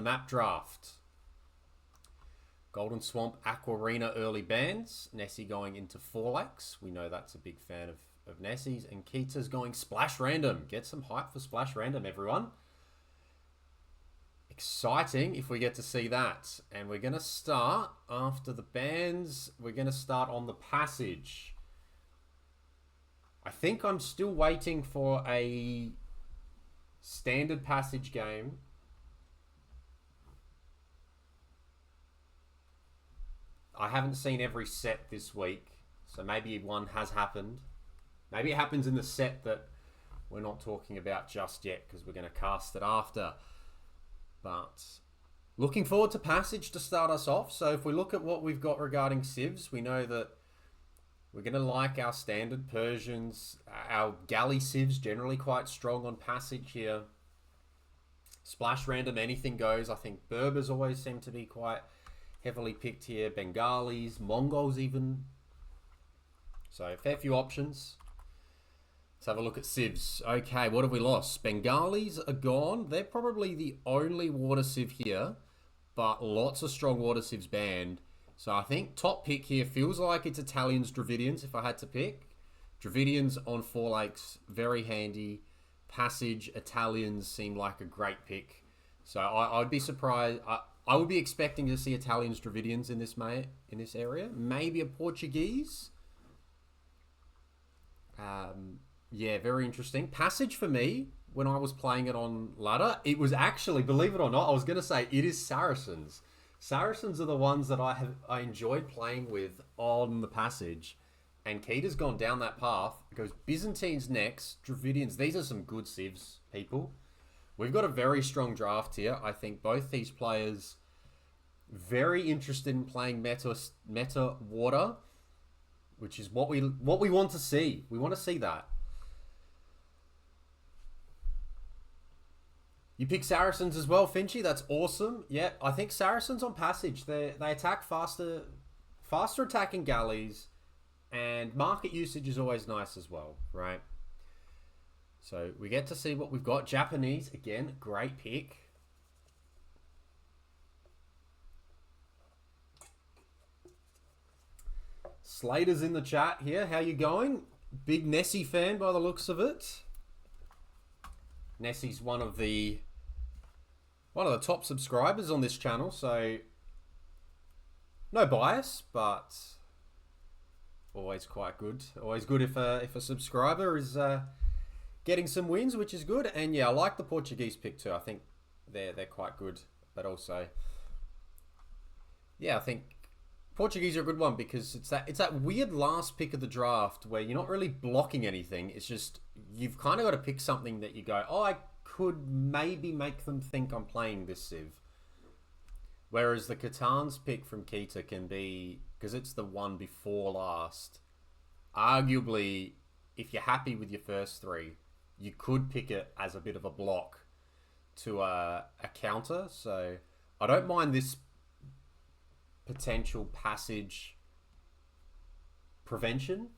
Map draft. Golden Swamp, Aquarina early bans. Nessy going into 4 lakes. We know that's a big fan of Nessy's. And Kita's going Splash Random. Get some hype for Splash Random, everyone. Exciting if we get to see that. And we're going to start after the bans. We're going to start on the Passage. I think I'm still waiting for a standard Passage game. I haven't seen every set this week, so maybe one has happened. Maybe it happens in the set that we're not talking about just yet because we're going to cast it after. But looking forward to Passage to start us off. So if we look at what we've got regarding civs, we know that we're going to like our standard Persians. Our galley civs generally quite strong on Passage here. Splash Random, anything goes. I think Berbers always seem to be quite heavily picked here. Bengalis, Mongols even. So a fair few options. Let's have a look at civs. Okay, what have we lost? Bengalis are gone. They're probably the only water civ here, but lots of strong water civs banned. So I think top pick here feels like it's Italians, Dravidians if I had to pick. Dravidians on 4 lakes, very handy. Passage, Italians seem like a great pick. So I'd be surprised. I would be expecting to see Italians, Dravidians in this area. Maybe a Portuguese. Yeah, very interesting. Passage for me, when I was playing it on ladder, it was actually, believe it or not, I was going to say it is Saracens. Saracens are the ones that I enjoyed playing with on the Passage. And Kita's gone down that path. It goes Byzantines next, Dravidians. These are some good civs, people. We've got a very strong draft here. I think both these players very interested in playing meta water, which is what we want to see. We want to see that. You pick Saracens as well, Finchy. That's awesome. Yeah, I think Saracens on Passage. They attack faster attacking galleys, and market usage is always nice as well, right? So we get to see what we've got. Japanese, again, great pick. Slater's in the chat here. How you going? Big Nessy fan by the looks of it. Nessy's one of the top subscribers on this channel, so no bias, but always quite good. Always good if a subscriber is getting some wins, which is good. And yeah, I like the Portuguese pick too. I think they're quite good, but also, yeah, I think Portuguese are a good one because it's that weird last pick of the draft where you're not really blocking anything. It's just you've kind of got to pick something that you go, oh, I could maybe make them think I'm playing this civ. Whereas the Catan's pick from Kita can be, because it's the one before last, arguably, if you're happy with your first 3, you could pick it as a bit of a block to a counter. So I don't mind this potential Passage prevention.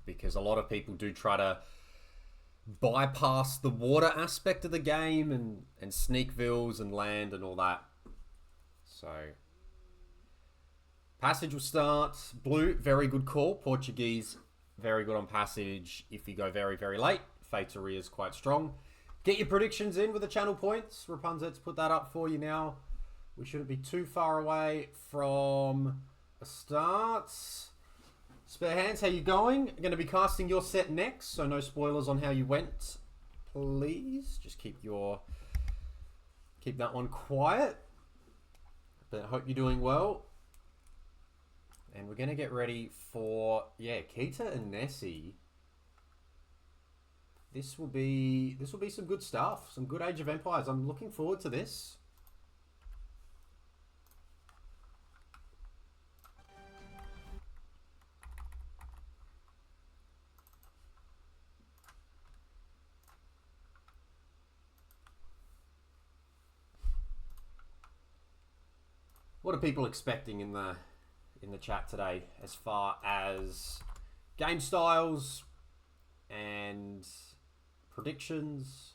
Because a lot of people do try to bypass the water aspect of the game and sneak vills and land and all that. So Passage will start. Blue, very good call. Portuguese, very good on Passage. If you go very, very late, Fateria is quite strong. Get your predictions in with the channel points. Rapunzel's put that up for you now. We shouldn't be too far away from a start. Spare Hands, how you going? I'm going to be casting your set next, so no spoilers on how you went, please. Just keep that one quiet. But I hope you're doing well. And we're going to get ready for, yeah, Kita and Nessy. This will be some good stuff, some good Age of Empires. I'm looking forward to this. What are people expecting in the chat today as far as game styles and Predictions.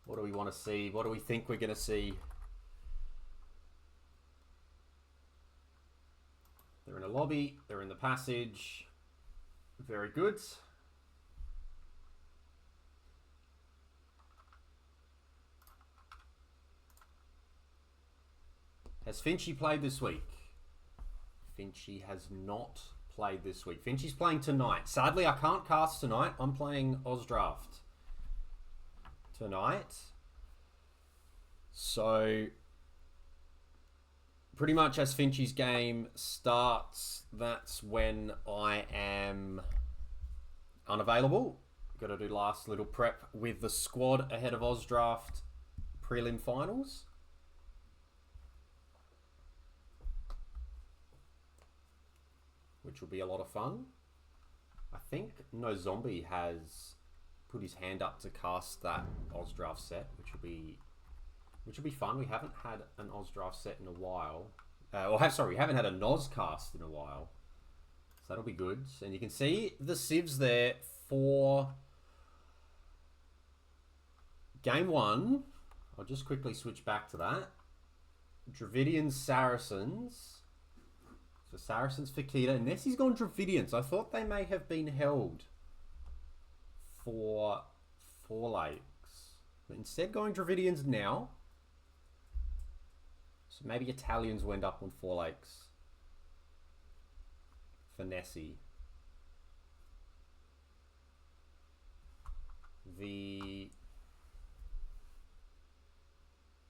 What do we want to see? What do we think we're going to see? They're in a lobby. They're in the passage. Very good. Has Finchy played this week? Finchy has not played this week. Finchy's playing tonight. Sadly, I can't cast tonight. I'm playing Ozdraft tonight. So, pretty much as Finchy's game starts, that's when I am unavailable. Got to do last little prep with the squad ahead of Ozdraft prelim finals. Which will be a lot of fun. I think No Zombie has put his hand up to cast that Ozdraft set, which will be fun. We haven't had an Ozdraft set in a while. We haven't had a Noz cast in a while. So that'll be good. And you can see the civs there for game one. I'll just quickly switch back to that. Dravidians, Saracens. So Saracens for Kita. And Nessy's gone Dravidians. I thought they may have been held for 4 Lakes. But instead going Dravidians now. So maybe Italians will end up on 4 Lakes for Nessy. The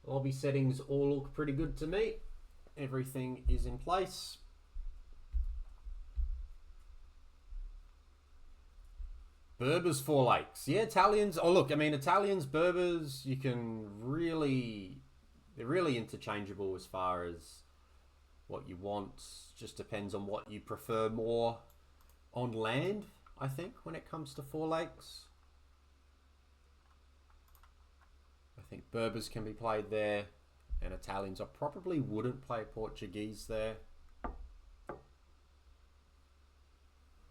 lobby settings all look pretty good to me. Everything is in place. Berbers 4 Lakes. Yeah, Italians. Oh, look, I mean, Italians, Berbers, you can really... They're really interchangeable as far as what you want. Just depends on what you prefer more on land, I think, when it comes to 4 Lakes. I think Berbers can be played there, and Italians. I probably wouldn't play Portuguese there.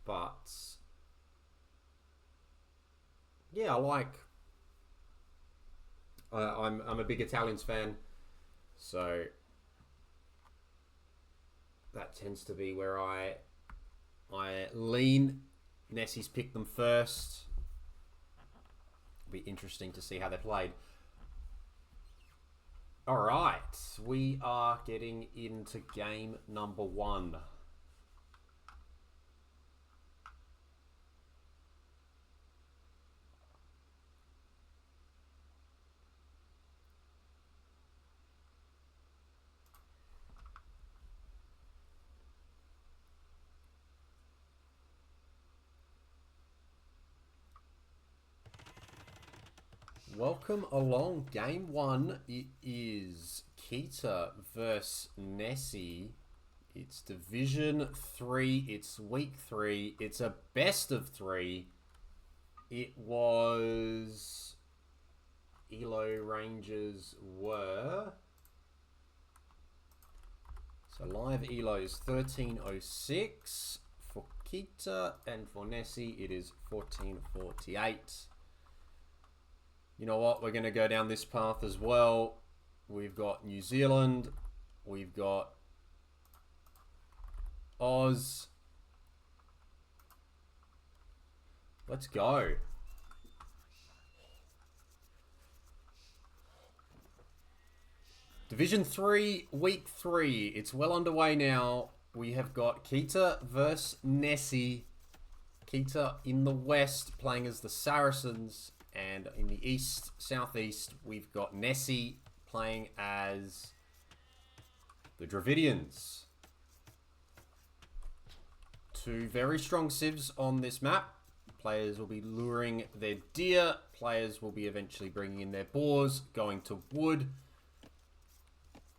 But... yeah, I like... I'm a big Italians fan, so that tends to be where I lean. Nessy's picked them first. It'll be interesting to see how they played. All right, we are getting into game number 1. Welcome along. Game 1, it is Kita versus Nessy. It's Division 3. It's Week 3. It's a best of 3. It was... Elo Rangers were... So live Elo is 1306 for Kita, and for Nessy it is 1448. You know what? We're going to go down this path as well. We've got New Zealand. We've got Oz. Let's go. Division 3, Week 3. It's well underway now. We have got Kita versus Nessy. Kita in the west playing as the Saracens. And in the east, southeast, we've got Nessy playing as the Dravidians. 2 very strong civs on this map. Players will be luring their deer. Players will be eventually bringing in their boars, going to wood,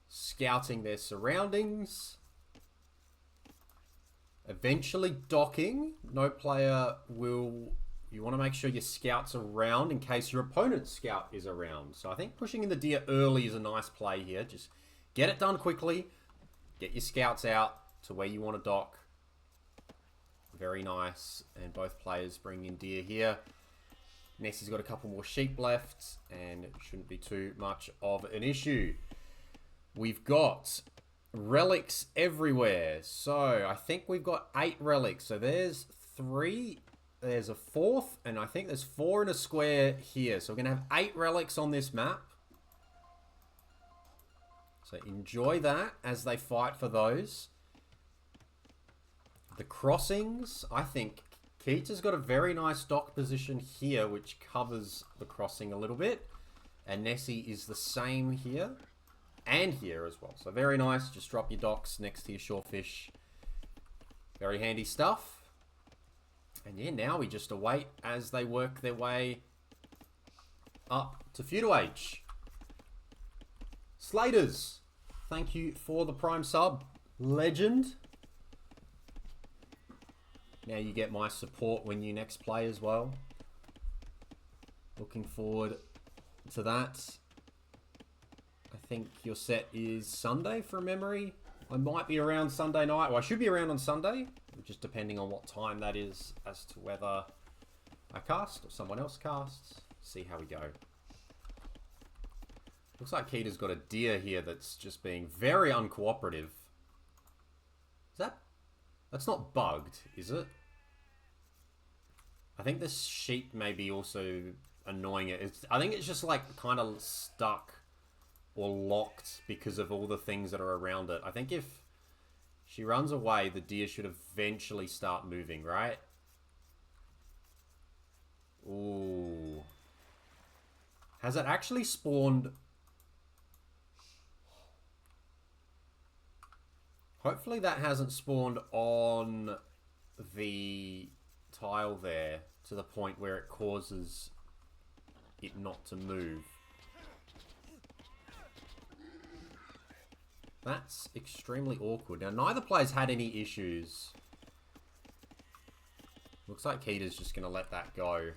scouting their surroundings, eventually docking. No player will... You want to make sure your scout's around in case your opponent's scout is around. So I think pushing in the deer early is a nice play here. Just get it done quickly. Get your scouts out to where you want to dock. Very nice. And both players bring in deer here. Nessy's got a couple more sheep left, and it shouldn't be too much of an issue. We've got relics everywhere. So I think we've got 8 relics. So there's 3. There's a 4th, and I think there's 4 in a square here. So we're going to have 8 relics on this map. So enjoy that as they fight for those. The crossings, I think Kita's got a very nice dock position here, which covers the crossing a little bit. And Nessy is the same here. And here as well. So very nice. Just drop your docks next to your shorefish. Very handy stuff. And yeah, now we just await as they work their way up to feudal age. Slaters, thank you for the prime sub. Legend. Now you get my support when you next play as well. Looking forward to that. I think your set is Sunday from memory. I might be around Sunday night. Well, I should be around on Sunday, just depending on what time that is as to whether I cast or someone else casts. See how we go. Looks like Kita's got a deer here that's just being very uncooperative. That's not bugged, is it? I think this sheep may be also annoying it. I think it's just like kind of stuck or locked because of all the things that are around it. I think if she runs away, the deer should eventually start moving, right? Ooh. Has it actually spawned? Hopefully that hasn't spawned on the tile there to the point where it causes it not to move. That's extremely awkward. Now, neither player's had any issues. Looks like Kita's just going to let that go.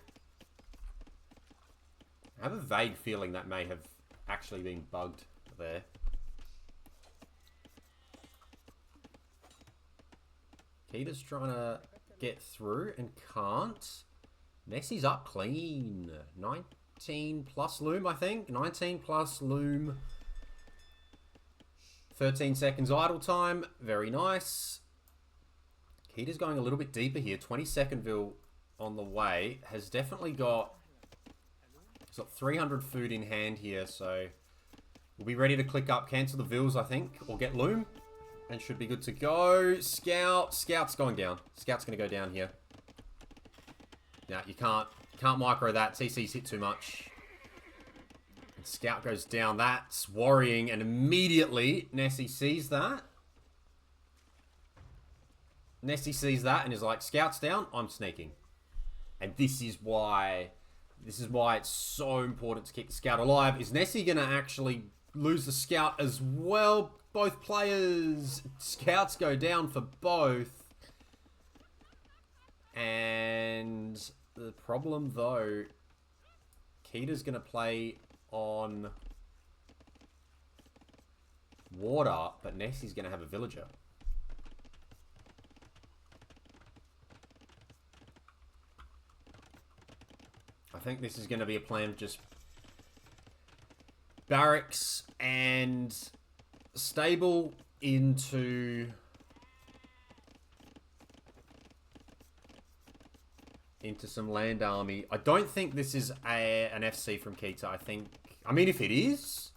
I have a vague feeling that may have actually been bugged there. Kita's trying to get through and can't. Nessy's up clean. 19 plus loom, I think. 19 plus loom. 13 seconds idle time. Very nice. Kita's going a little bit deeper here. 22ndville on the way. Has definitely got... He's got 300 food in hand here, so... We'll be ready to click up, cancel the vills, I think. Or get loom. And should be good to go. Scout. Scout's going down. Scout's going to go down here. Now, you can't micro that. CC's hit too much. And Scout goes down. That's worrying. And immediately, Nessy sees that. Nessy sees that and is like, Scout's down. I'm sneaking. And this is why it's so important to keep the Scout alive. Is Nessy going to actually lose the Scout as well? Both players. Scouts go down for both. And the problem, though, Kita's going to play on water, but Nessy's going to have a villager. I think this is going to be a plan of just barracks and stable into some land army. I don't think this is an FC from Kita. I mean, if it is,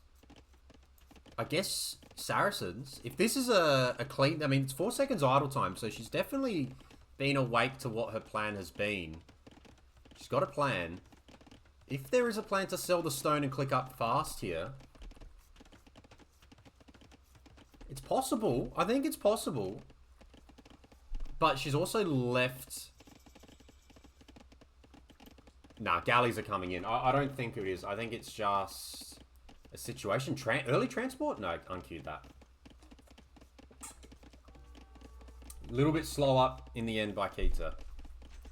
I guess Saracens. If this is a clean, I mean, it's 4 seconds idle time, so she's definitely been awake to what her plan has been. She's got a plan. If there is a plan to sell the stone and click up fast here, it's possible. I think it's possible. But she's also left... Nah, galleys are coming in. I don't think it is. I think it's just a situation. Early transport? No, unqueued that. A little bit slow up in the end by Kita.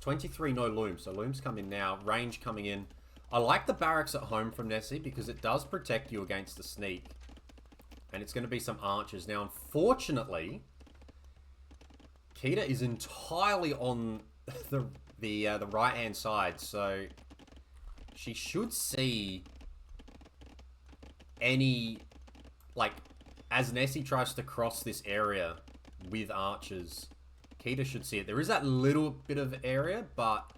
23, no loom. So loom's coming now. Range coming in. I like the barracks at home from Nessy because it does protect you against the sneak. And it's going to be some archers. Now, unfortunately, Kita is entirely on the right-hand side. So she should see any, like, as Nessy tries to cross this area with archers, Kita should see it. There is that little bit of area, but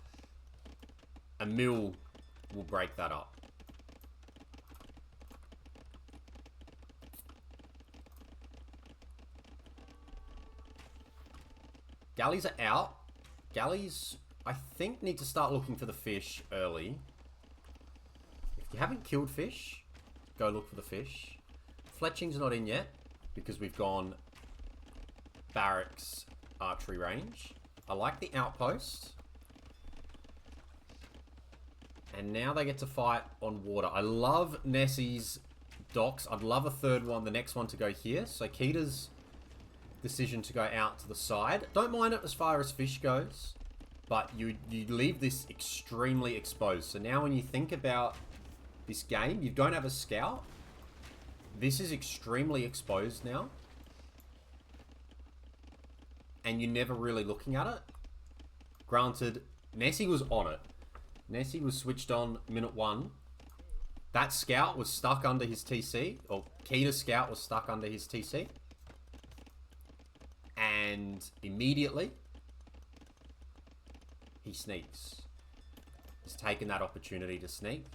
a mill will break that up. Galleys are out. Galleys, I think, need to start looking for the fish early. If you haven't killed fish, go look for the fish. Fletching's not in yet because we've gone barracks archery range. I like the outpost. And now they get to fight on water. I love Nessy's docks. I'd love a third one, the next one to go here. So Kita's decision to go out to the side. Don't mind it as far as fish goes, but you leave this extremely exposed. So now when you think about this game, you don't have a scout. This is extremely exposed now. And you're never really looking at it. Granted, Nessy was on it. Nessy was switched on minute 1. That scout was stuck under his TC, or Kita's scout was stuck under his TC. And immediately, he sneaks. He's taken that opportunity to sneak.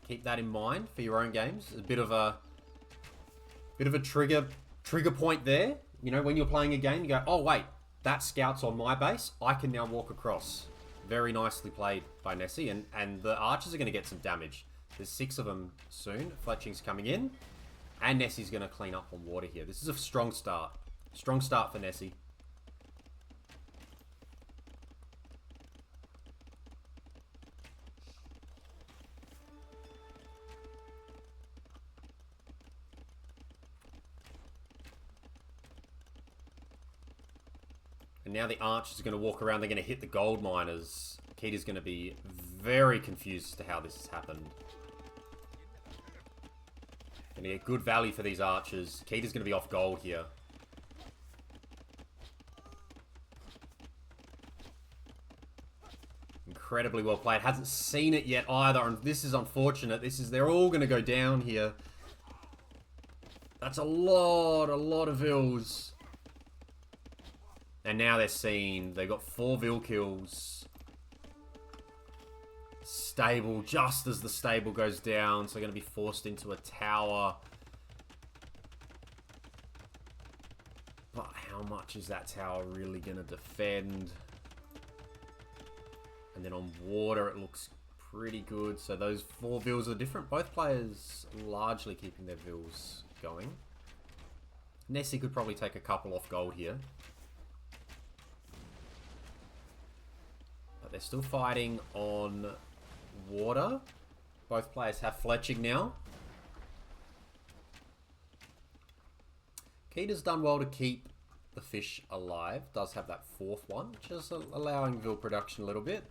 Keep that in mind for your own games. A bit of a trigger point there. You know, when you're playing a game, you go, oh wait, that scout's on my base. I can now walk across. Very nicely played by Nessy, and the archers are going to get some damage. There's 6 of them soon. Fletching's coming in. And Nessy's going to clean up on water here. This is a strong start. Strong start for Nessy. And now the archers are going to walk around. They're going to hit the gold miners. Kita's going to be very confused as to how this has happened. Going to get good value for these archers. Kita's going to be off gold here. Incredibly well played. Hasn't seen it yet either. And this is unfortunate. They're all going to go down here. That's a lot of vills. And now they're seen. They've got 4 vill kills. Stable, just as the stable goes down, so they're going to be forced into a tower. But how much is that tower really going to defend? And then on water, it looks pretty good. So those 4 vills are different. Both players largely keeping their vills going. Nessy could probably take a couple off gold here. But they're still fighting on water. Both players have fletching now. Kita's done well to keep the fish alive. Does have that 4th one, which is allowing vill production a little bit.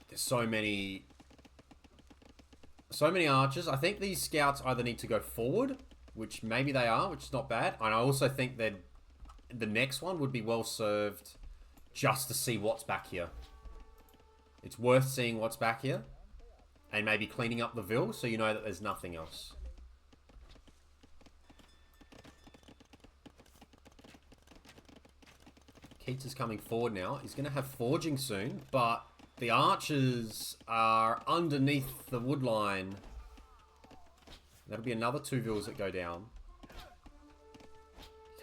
There's so many archers. I think these scouts either need to go forward, which maybe they are, which is not bad. And I also think that the next one would be well served just to see what's back here. It's worth seeing what's back here. And maybe cleaning up the vill so you know that there's nothing else. Keats is coming forward now. He's going to have forging soon, but the archers are underneath the wood line. That'll be another 2 vills that go down.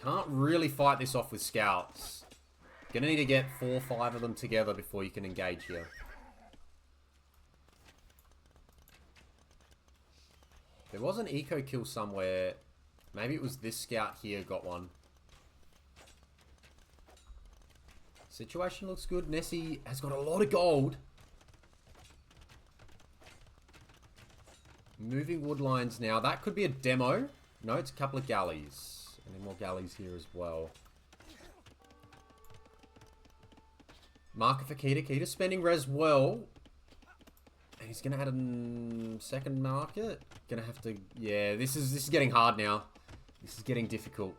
Can't really fight this off with scouts. Gonna need to get 4 or 5 of them together before you can engage here. There was an eco kill somewhere. Maybe it was this scout here got one. Situation looks good. Nessy has got a lot of gold. Moving wood lines now. That could be a demo. No, it's a couple of galleys. And then more galleys here as well. Marker for Kita. Kita's spending res well. And he's going to add a second market. Going to have to... Yeah, this is getting hard now. This is getting difficult.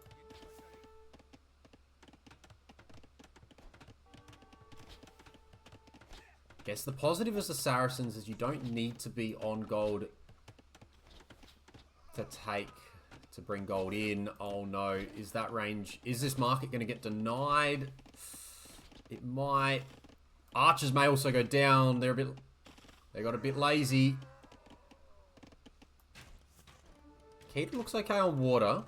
Guess the positive as the Saracens is you don't need to be on gold to bring gold in. Oh no, is that range? Is this market going to get denied? It might. Archers may also go down. They got a bit lazy. Kita looks okay on water.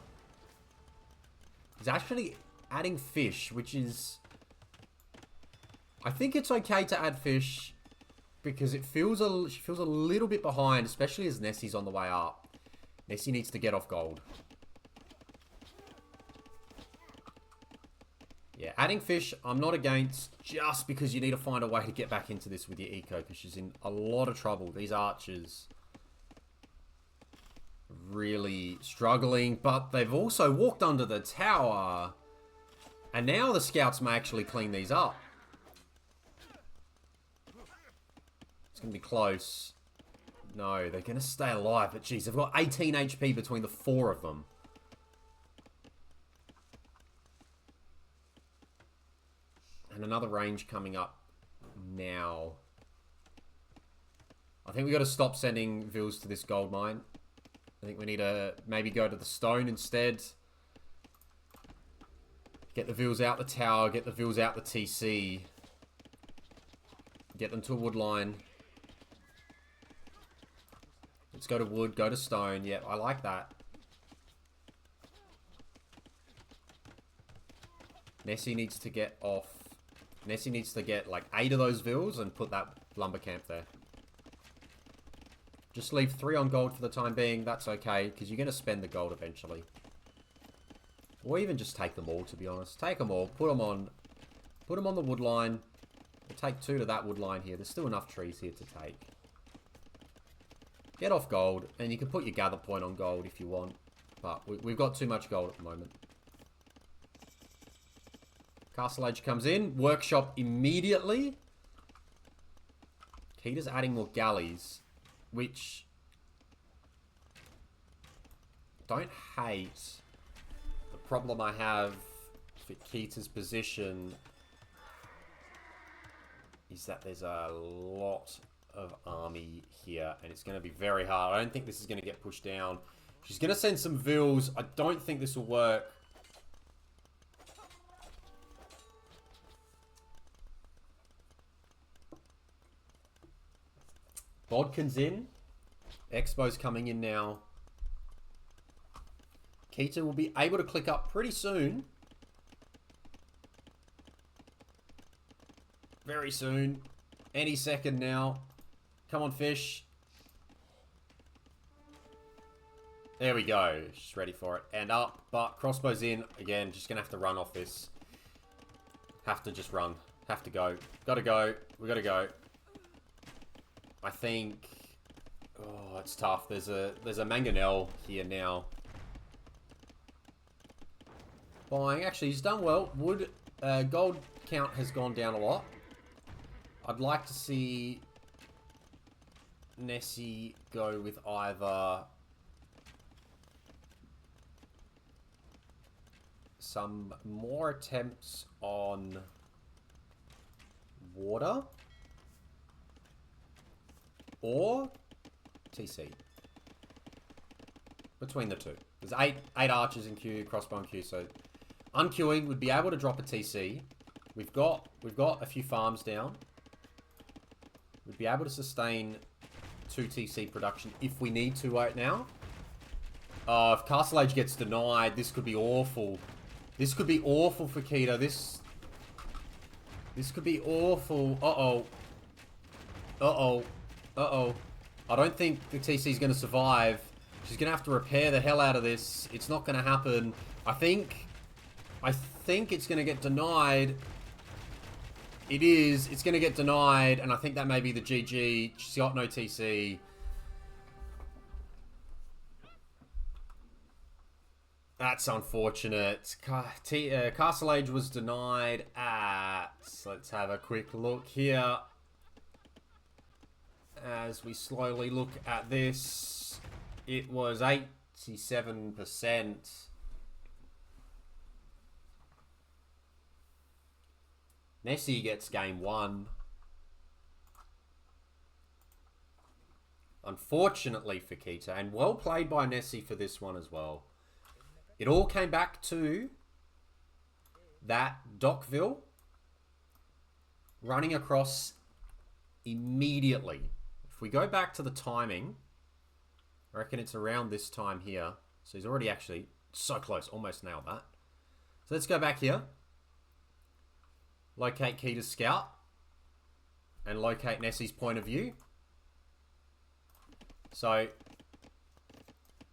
He's actually adding fish, which is... I think it's okay to add fish because she feels a little bit behind, especially as Nessy's on the way up. Nessy needs to get off gold. Yeah, adding fish, I'm not against, just because you need to find a way to get back into this with your eco, because she's in a lot of trouble. These archers really struggling, but they've also walked under the tower. And now the scouts may actually clean these up. It's going to be close. No, they're going to stay alive, but geez, they've got 18 HP between the 4 of them. And another range coming up now. I think we got to stop sending Vils to this gold mine. I think we need to maybe go to the stone instead. Get the Vils out the tower, get the Vils out the TC. Get them to a wood line. Let's go to wood, go to stone. Yep, I like that. Nessy needs to get off. Nessy needs to get like 8 of those Vils and put that lumber camp there. Just leave 3 on gold for the time being. That's okay, because you're going to spend the gold eventually. Or even just take them all, to be honest. Take them all. Put them on the wood line. We'll take 2 to that wood line here. There's still enough trees here to take. Get off gold, and you can put your gather point on gold if you want. But we've got too much gold at the moment. Castle Age comes in. Workshop immediately. Kita's adding more galleys, which don't hate. The problem I have for Kita's position is that there's a lot of army here, and it's going to be very hard. I don't think this is going to get pushed down. She's going to send some Vils. I don't think this will work. Bodkin's in. Expo's coming in now. Kita will be able to click up pretty soon. Very soon. Any second now. Come on, fish. There we go. She's ready for it. And up. But crossbow's in. Again, just going to have to run off this. Have to just run. Have to go. Gotta go. We gotta go. I think... Oh, it's tough. There's a mangonel here now. Buying. Actually, he's done well. Wood, gold count has gone down a lot. I'd like to see Nessy go with either some more attempts on water or TC. Between the two. There's eight archers in queue, crossbow in queue, so unqueuing would be able to drop a TC. We've got a few farms down. We'd be able to sustain 2 TC production if we need to right now. If Castle Age gets denied, this could be awful. This could be awful for Kita. This could be awful. Uh-oh. Uh-oh. Uh-oh. I don't think the TC is going to survive. She's going to have to repair the hell out of this. It's not going to happen. I think it's going to get denied. It is. It's going to get denied. And I think that may be the GG. She's got no TC. That's unfortunate. Castle Age was denied at... Let's have a quick look here. As we slowly look at this, it was 87%. Nessy gets game 1. Unfortunately for Kita, and well played by Nessy for this one as well. It all came back to that Dockville running across immediately. If we go back to the timing, I reckon it's around this time here. So he's already actually so close, almost nailed that. So let's go back here. Locate Kita's scout and locate Nessy's point of view. So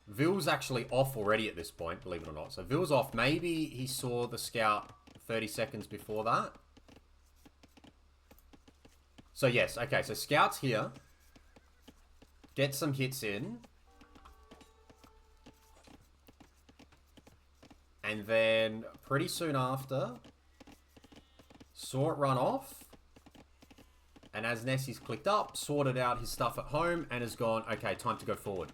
Ville's actually off already at this point, believe it or not. So Ville's off. Maybe he saw the scout 30 seconds before that. So yes, okay, so scout's here. Get some hits in. And then pretty soon after, saw it run off. And as Nessy's clicked up, sorted out his stuff at home and has gone, okay, time to go forward.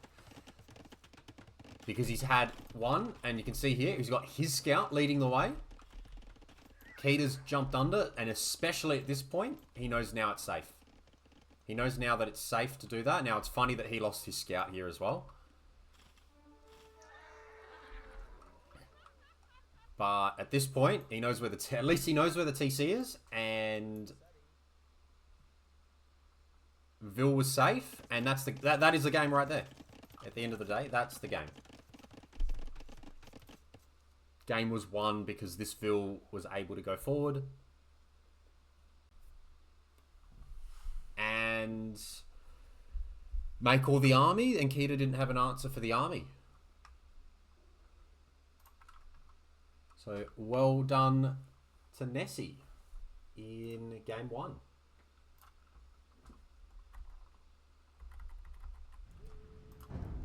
Because he's had one, and you can see here, he's got his scout leading the way. Kita's jumped under, and especially at this point, he knows now it's safe. He knows now that it's safe to do that. Now, it's funny that he lost his scout here as well. But at this point, he knows where at least he knows where the TC is, and Ville was safe, and that is the game right there. At the end of the day, that's the game. Game was won because this Ville was able to go forward. And make all the army, and Kita didn't have an answer for the army. So, well done to Nessy in game 1.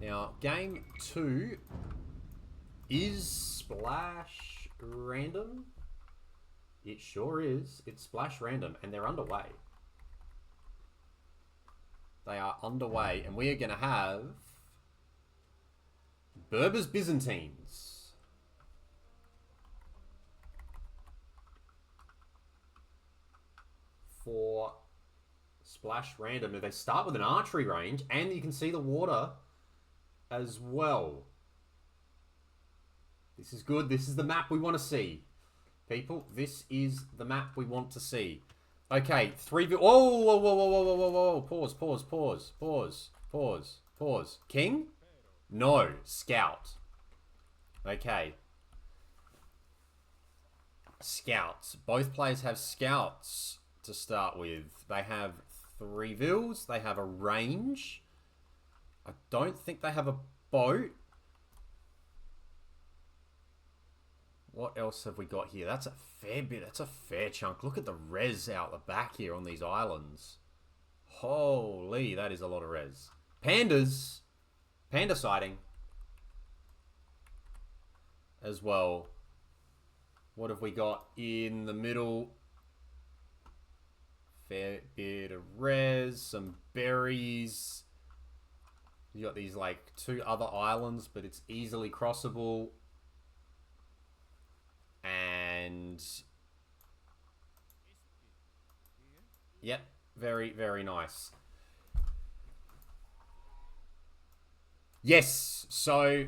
Now, game 2 is splash random. It sure is. It's splash random, and they're underway. They are underway, and we are going to have Berbers Byzantines. For splash random. They start with an archery range, and you can see the water as well. This is good. This is the map we want to see. People, this is the map we want to see. Okay, whoa, whoa, whoa, whoa, whoa, whoa, whoa, whoa. Pause. King? No. Scout. Okay. Scouts. Both players have scouts to start with. They have 3 vills. They have a range. I don't think they have a boat. What else have we got here? That's a fair bit. That's a fair chunk. Look at the res out the back here on these islands. Holy, that is a lot of res. Pandas. Panda sighting. As well. What have we got in the middle? Fair bit of res. Some berries. You got these like 2 other islands, but it's easily crossable. And yep, very, very nice. Yes, so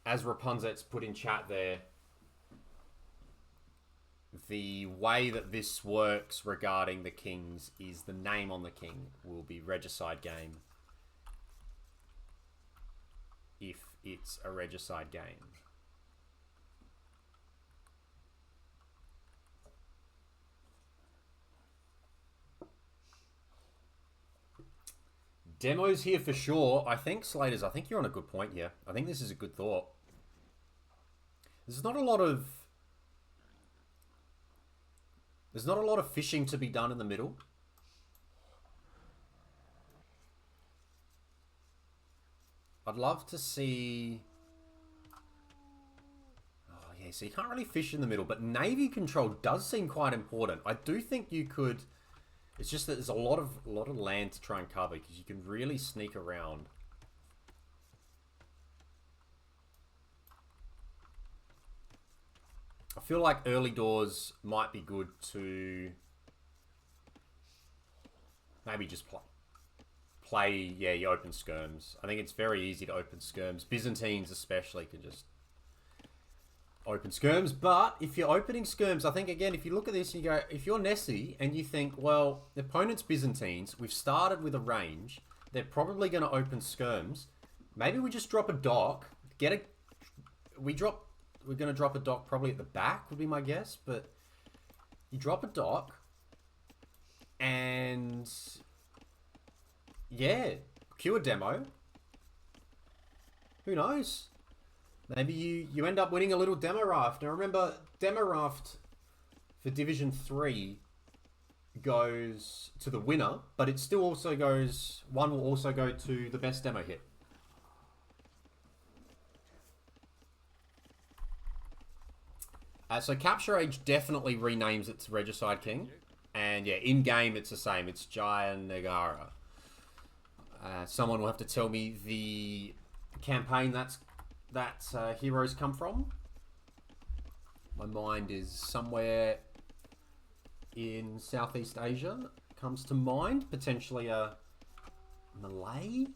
as Rapunzet's put in chat there, the way that this works regarding the kings is the name on the king will be regicide game if it's a regicide game. Demos here for sure. I think, Slaters, I think you're on a good point here. I think this is a good thought. There's not a lot of fishing to be done in the middle. I'd love to see... Oh, yeah, so you can't really fish in the middle, but navy control does seem quite important. I do think you could... It's just that there's a lot of land to try and cover because you can really sneak around. I feel like early doors might be good to maybe just play, yeah, you open skirms. I think it's very easy to open skirms. Byzantines especially can just open skirms. But if you're opening skirms, I think, again, if you look at this and you go, if you're Nessy and you think, well, the opponent's Byzantines, we've started with a range, they're probably going to open skirms. Maybe we just drop a dock, we're going to drop a dock probably at the back would be my guess, but you drop a dock and yeah, queue a demo. Who knows? Maybe you end up winning a little demo raft. Now remember, demo raft for Division 3 goes to the winner, but it still also goes, one will also go to the best demo hit. So Capture Age definitely renames it to Regicide King. And yeah, in-game it's the same. It's Giant Negara. Someone will have to tell me the campaign that heroes come from. My mind is somewhere in Southeast Asia. Comes to mind. Potentially a Malay?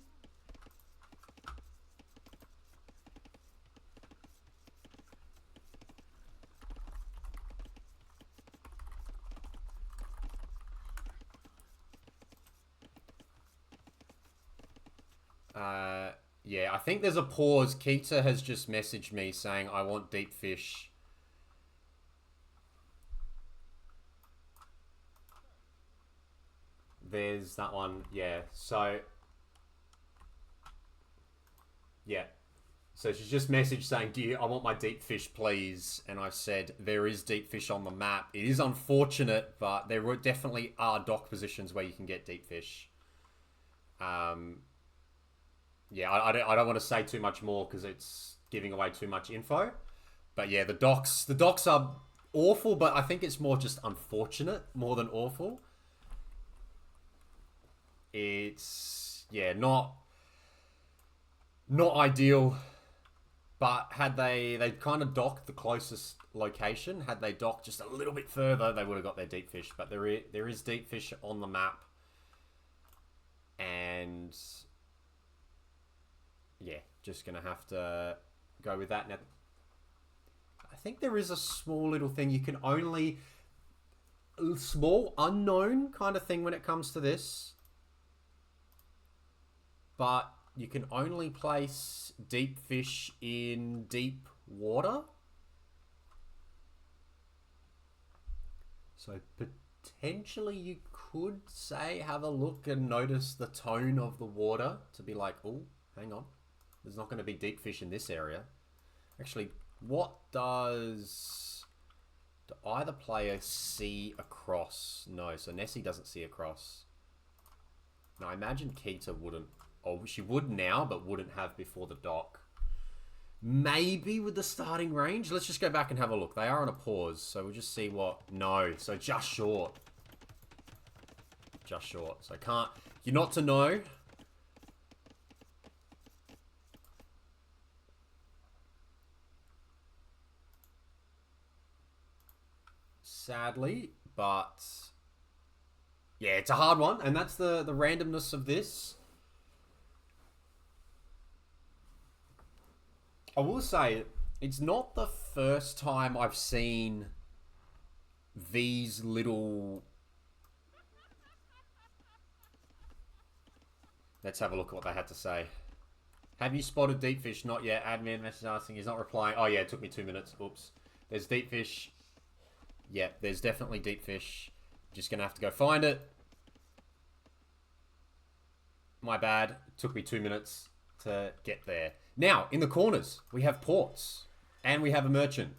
Yeah, I think there's a pause. Kita has just messaged me saying, I want deep fish. There's that one. Yeah, so... yeah. So she's just messaged saying, I want my deep fish, please. And I said, there is deep fish on the map. It is unfortunate, but there definitely are dock positions where you can get deep fish. Yeah, I don't want to say too much more because it's giving away too much info. But yeah, the docks are awful, but I think it's more just unfortunate more than awful. It's, yeah, not ideal. But had they kind of docked the closest location, had they docked just a little bit further, they would have got their deep fish. But there is deep fish on the map. And yeah, just going to have to go with that. Now, I think there is a small little thing you can only... small, unknown kind of thing when it comes to this. But you can only place deep fish in deep water. So potentially you could say, have a look and notice the tone of the water to be like, oh, hang on. There's not going to be deep fish in this area. Actually, what does... do either player see across? No, so Nessy doesn't see across. Now, I imagine Kita wouldn't... or she would now, but wouldn't have before the dock. Maybe with the starting range? Let's just go back and have a look. They are on a pause, so we'll just see what... no, so just short. Just short. So can't... you're not to know... sadly, but yeah, it's a hard one, and that's the randomness of this. I will say, it's not the first time I've seen these little... let's have a look at what they had to say. Have you spotted deep fish? Not yet. Admin message asking. He's not replying. Oh yeah, it took me 2 minutes. Oops. There's deep fish. Yeah, there's definitely deep fish. Just going to have to go find it. My bad. It took me 2 minutes to get there. Now, in the corners, we have ports. And we have a merchant.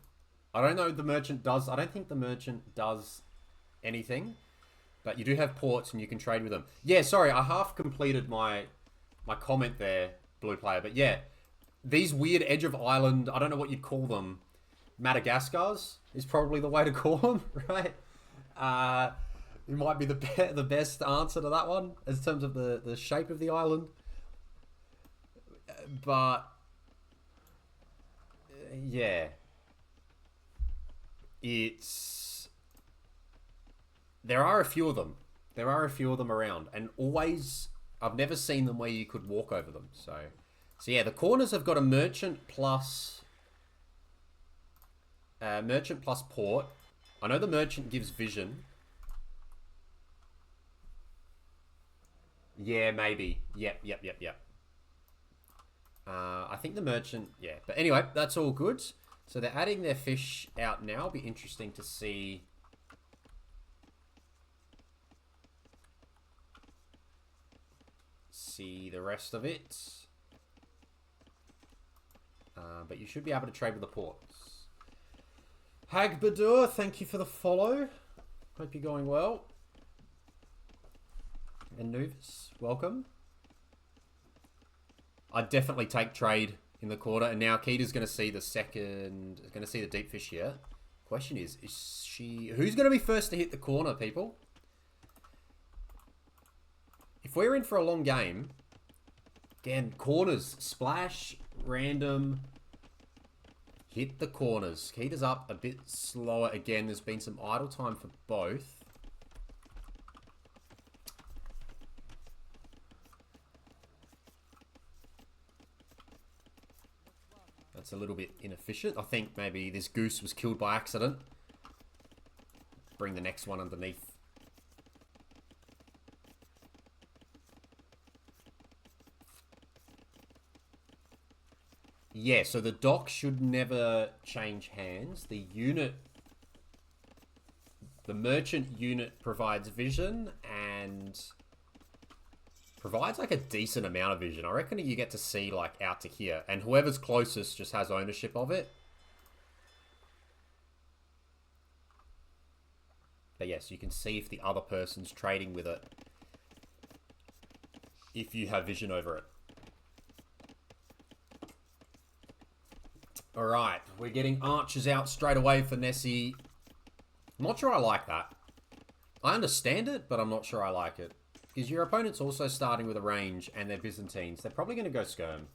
I don't know if the merchant does... I don't think the merchant does anything. But you do have ports and you can trade with them. Yeah, sorry. I half completed my comment there, blue player. But yeah, these weird edge of island... I don't know what you'd call them. Madagascars is probably the way to call them, right? It might be the best answer to that one in terms of the shape of the island. But yeah, there are a few of them. There are a few of them around, and always I've never seen them where you could walk over them. So yeah, the corners have got a merchant plus port. I know the merchant gives vision. Yeah, maybe. Yep. I think the merchant, yeah. But anyway, that's all good. So they're adding their fish out now. It'll be interesting to see the rest of it. But you should be able to trade with the ports. Hagbadur, thank you for the follow. Hope you're going well. And Nuvis, welcome. I'd definitely take trade in the quarter. And now Kita's going to see the deep fish here. Question is who's going to be first to hit the corner, people? If we're in for a long game, again, corners, splash, random, hit the corners. Kita's up a bit slower again. There's been some idle time for both. That's a little bit inefficient. I think maybe this goose was killed by accident. Bring the next one underneath. Yeah, so the dock should never change hands. The merchant unit provides vision and provides like a decent amount of vision. I reckon you get to see like out to here, and whoever's closest just has ownership of it. But yes, you can see if the other person's trading with it if you have vision over it. Alright, we're getting archers out straight away for Nessy. I'm not sure I like that. I understand it, but I'm not sure I like it. Because your opponent's also starting with a range and they're Byzantines. They're probably going to go skirm.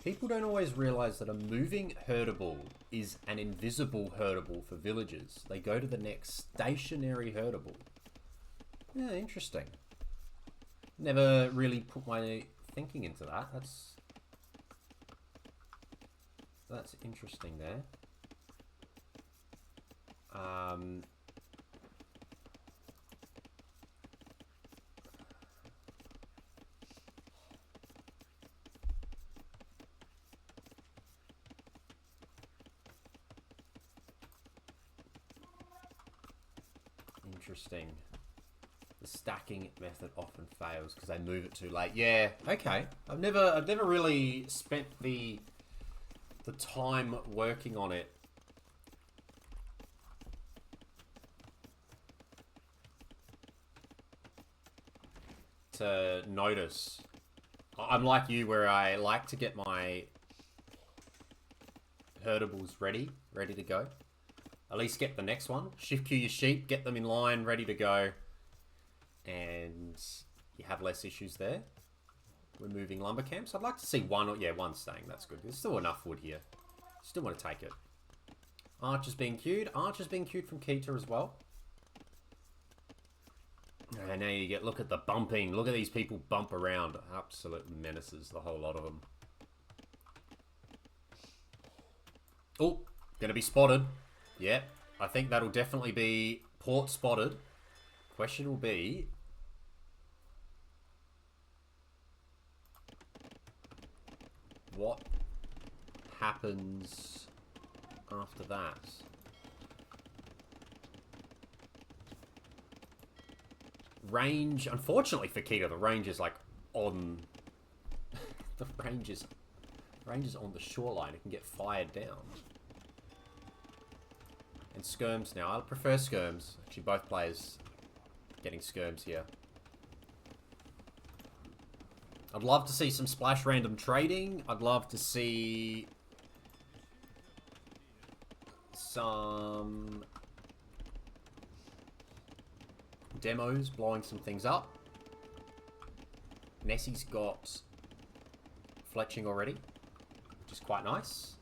People don't always realise that a moving herdable is an invisible herdable for villagers. They go to the next stationary herdable. Yeah, interesting. Never really put my thinking into that. That's interesting there. Interesting. The stacking method often fails because they move it too late. Yeah, okay. I've never really spent the time working on it. To notice. I'm like you where I like to get my herdables ready to go. At least get the next one. Shift queue your sheep, get them in line, ready to go. And you have less issues there. We're moving lumber camps. I'd like to see one staying. That's good. There's still enough wood here. Still want to take it. Archer's being queued. Archer's being queued from Kita as well. And now you look at the bumping. Look at these people bump around. Absolute menaces, the whole lot of them. Oh, gonna be spotted. Yeah, I think that'll definitely be port spotted. Question will be, what happens after that? Range, unfortunately for Kita, the range is like on the range is on the shoreline. It can get fired down. And skirms now. I prefer skirms. Actually, both players getting skirms here. I'd love to see some splash random trading. I'd love to see some demos blowing some things up. Nessy's got fletching already, which is quite nice.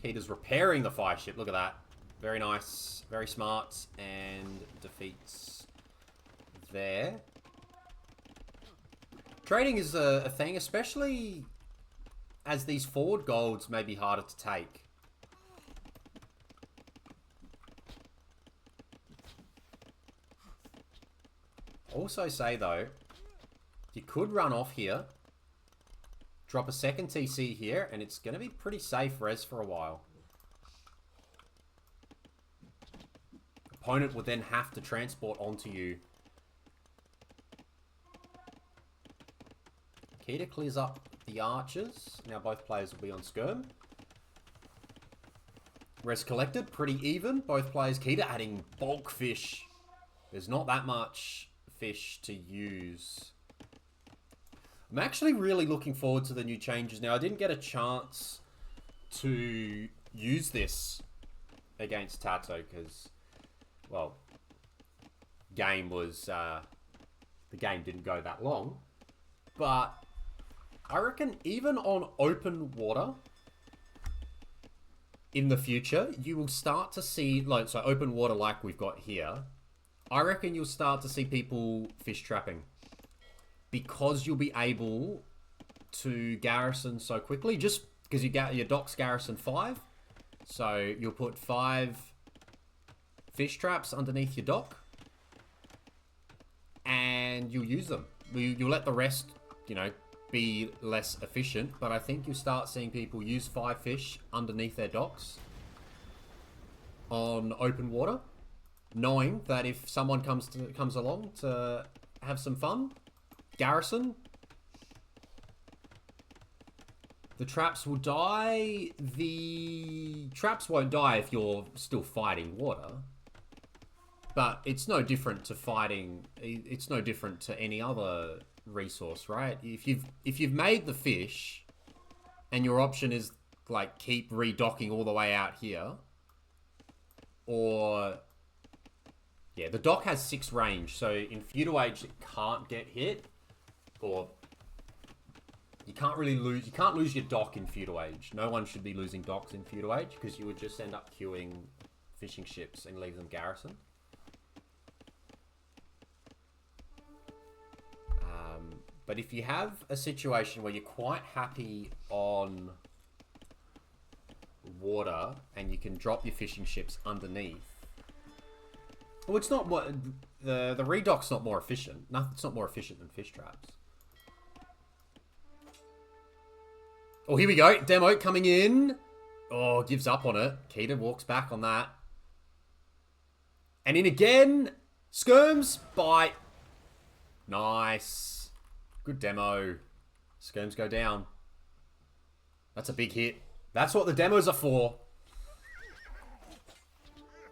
Kita's repairing the fire ship. Look at that. Very nice. Very smart. And defeats there. Trading is a thing, especially as these forward golds may be harder to take. Also say though, you could run off here, drop a second TC here, and it's going to be pretty safe res for a while. Opponent would then have to transport onto you. Kita clears up the archers. Now both players will be on skirm. Res collected, pretty even. Both players. Kita adding bulk fish. There's not that much fish to use. I'm actually really looking forward to the new changes. Now, I didn't get a chance to use this against Tato because, well, game was, the game didn't go that long. But I reckon even on open water in the future, you will start to see, like, so open water like we've got here, I reckon you'll start to see people fish trapping. Because you'll be able to garrison so quickly, just because you get your docks garrison 5. So you'll put 5 fish traps underneath your dock. And you'll use them. You'll let the rest, you know, be less efficient. But I think you'll start seeing people use 5 fish underneath their docks on open water. Knowing that if someone comes along to have some fun, garrison, the traps will die. The traps won't die if you're still fighting water. But it's no different to fighting, it's no different to any other resource, right? If you've made the fish and your option is like keep redocking all the way out here, or yeah, the dock has 6 range, so in feudal age it can't get hit, or you can't really lose. You can't lose your dock in feudal age. No one should be losing docks in feudal age because you would just end up queuing fishing ships and leave them garrisoned. But if you have a situation where you're quite happy on water and you can drop your fishing ships underneath. Well, it's not what the redock's not more efficient. It's not more efficient than fish traps. Oh, here we go. Demo coming in. Oh, gives up on it. Kita walks back on that. And in again. Skirms. Bite. Nice. Good demo. Skirms go down. That's a big hit. That's what the demos are for.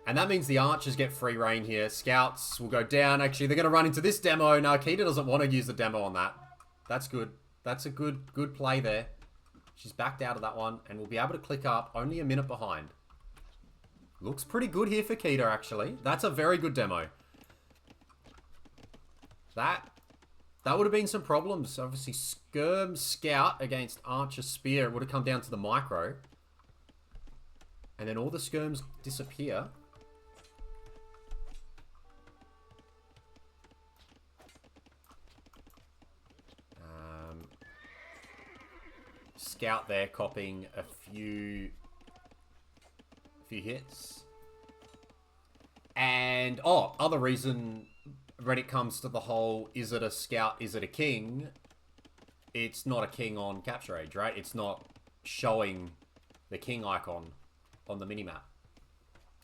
And that means the archers get free reign here. Scouts will go down. Actually, they're going to run into this demo. No, Kita doesn't want to use the demo on that. That's good. That's a good play there. She's backed out of that one. And we'll be able to click up only a minute behind. Looks pretty good here for Kita, actually. That's a very good demo. That would have been some problems. Obviously, Skirm Scout against Archer Spear. It would have come down to the micro. And then all the Skirms disappear. Scout there copying a few hits. And, oh, other reason when it comes to the whole, is it a scout, is it a king? It's not a king on Capture Age, right? It's not showing the king icon on the minimap.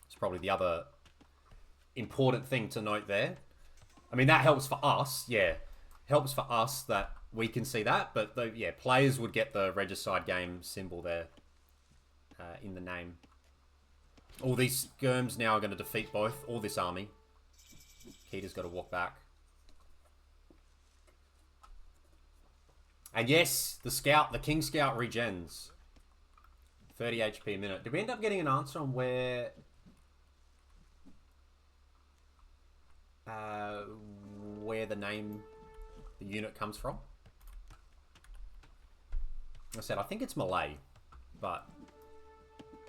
It's probably the other important thing to note there. I mean, that helps for us, yeah. Helps for us that we can see that, but yeah, players would get the Regicide game symbol there in the name. All these skirms now are going to defeat both, all this army. Kita's got to walk back. And yes, the scout, the King Scout regens. 30 HP a minute. Did we end up getting an answer on where the name, the unit comes from? I said, I think it's Malay, but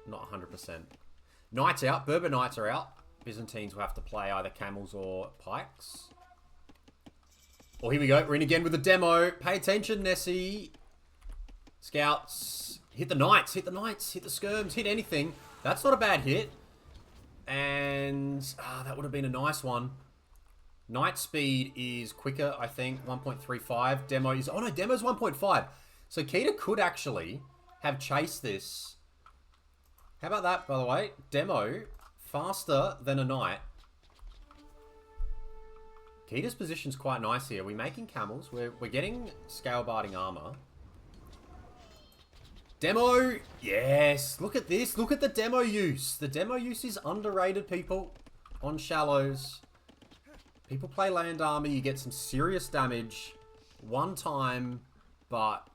not 100%. Knights out. Berber Knights are out. Byzantines will have to play either camels or pikes. Oh, here we go. We're in again with the demo. Pay attention, Nessy. Scouts. Hit the Knights. Hit the Knights. Hit the skirms. Hit anything. That's not a bad hit. And that would have been a nice one. Knight speed is quicker, I think. 1.35. Demo is... Oh, no. Demo's 1.5. So Kita could actually have chased this. How about that, by the way? Demo, faster than a Knight. Kita's position's quite nice here. We're making camels. We're getting scale-barding armor. Demo! Yes! Look at this. Look at the demo use. The demo use is underrated, people. On shallows. People play land armor. You get some serious damage. One time. But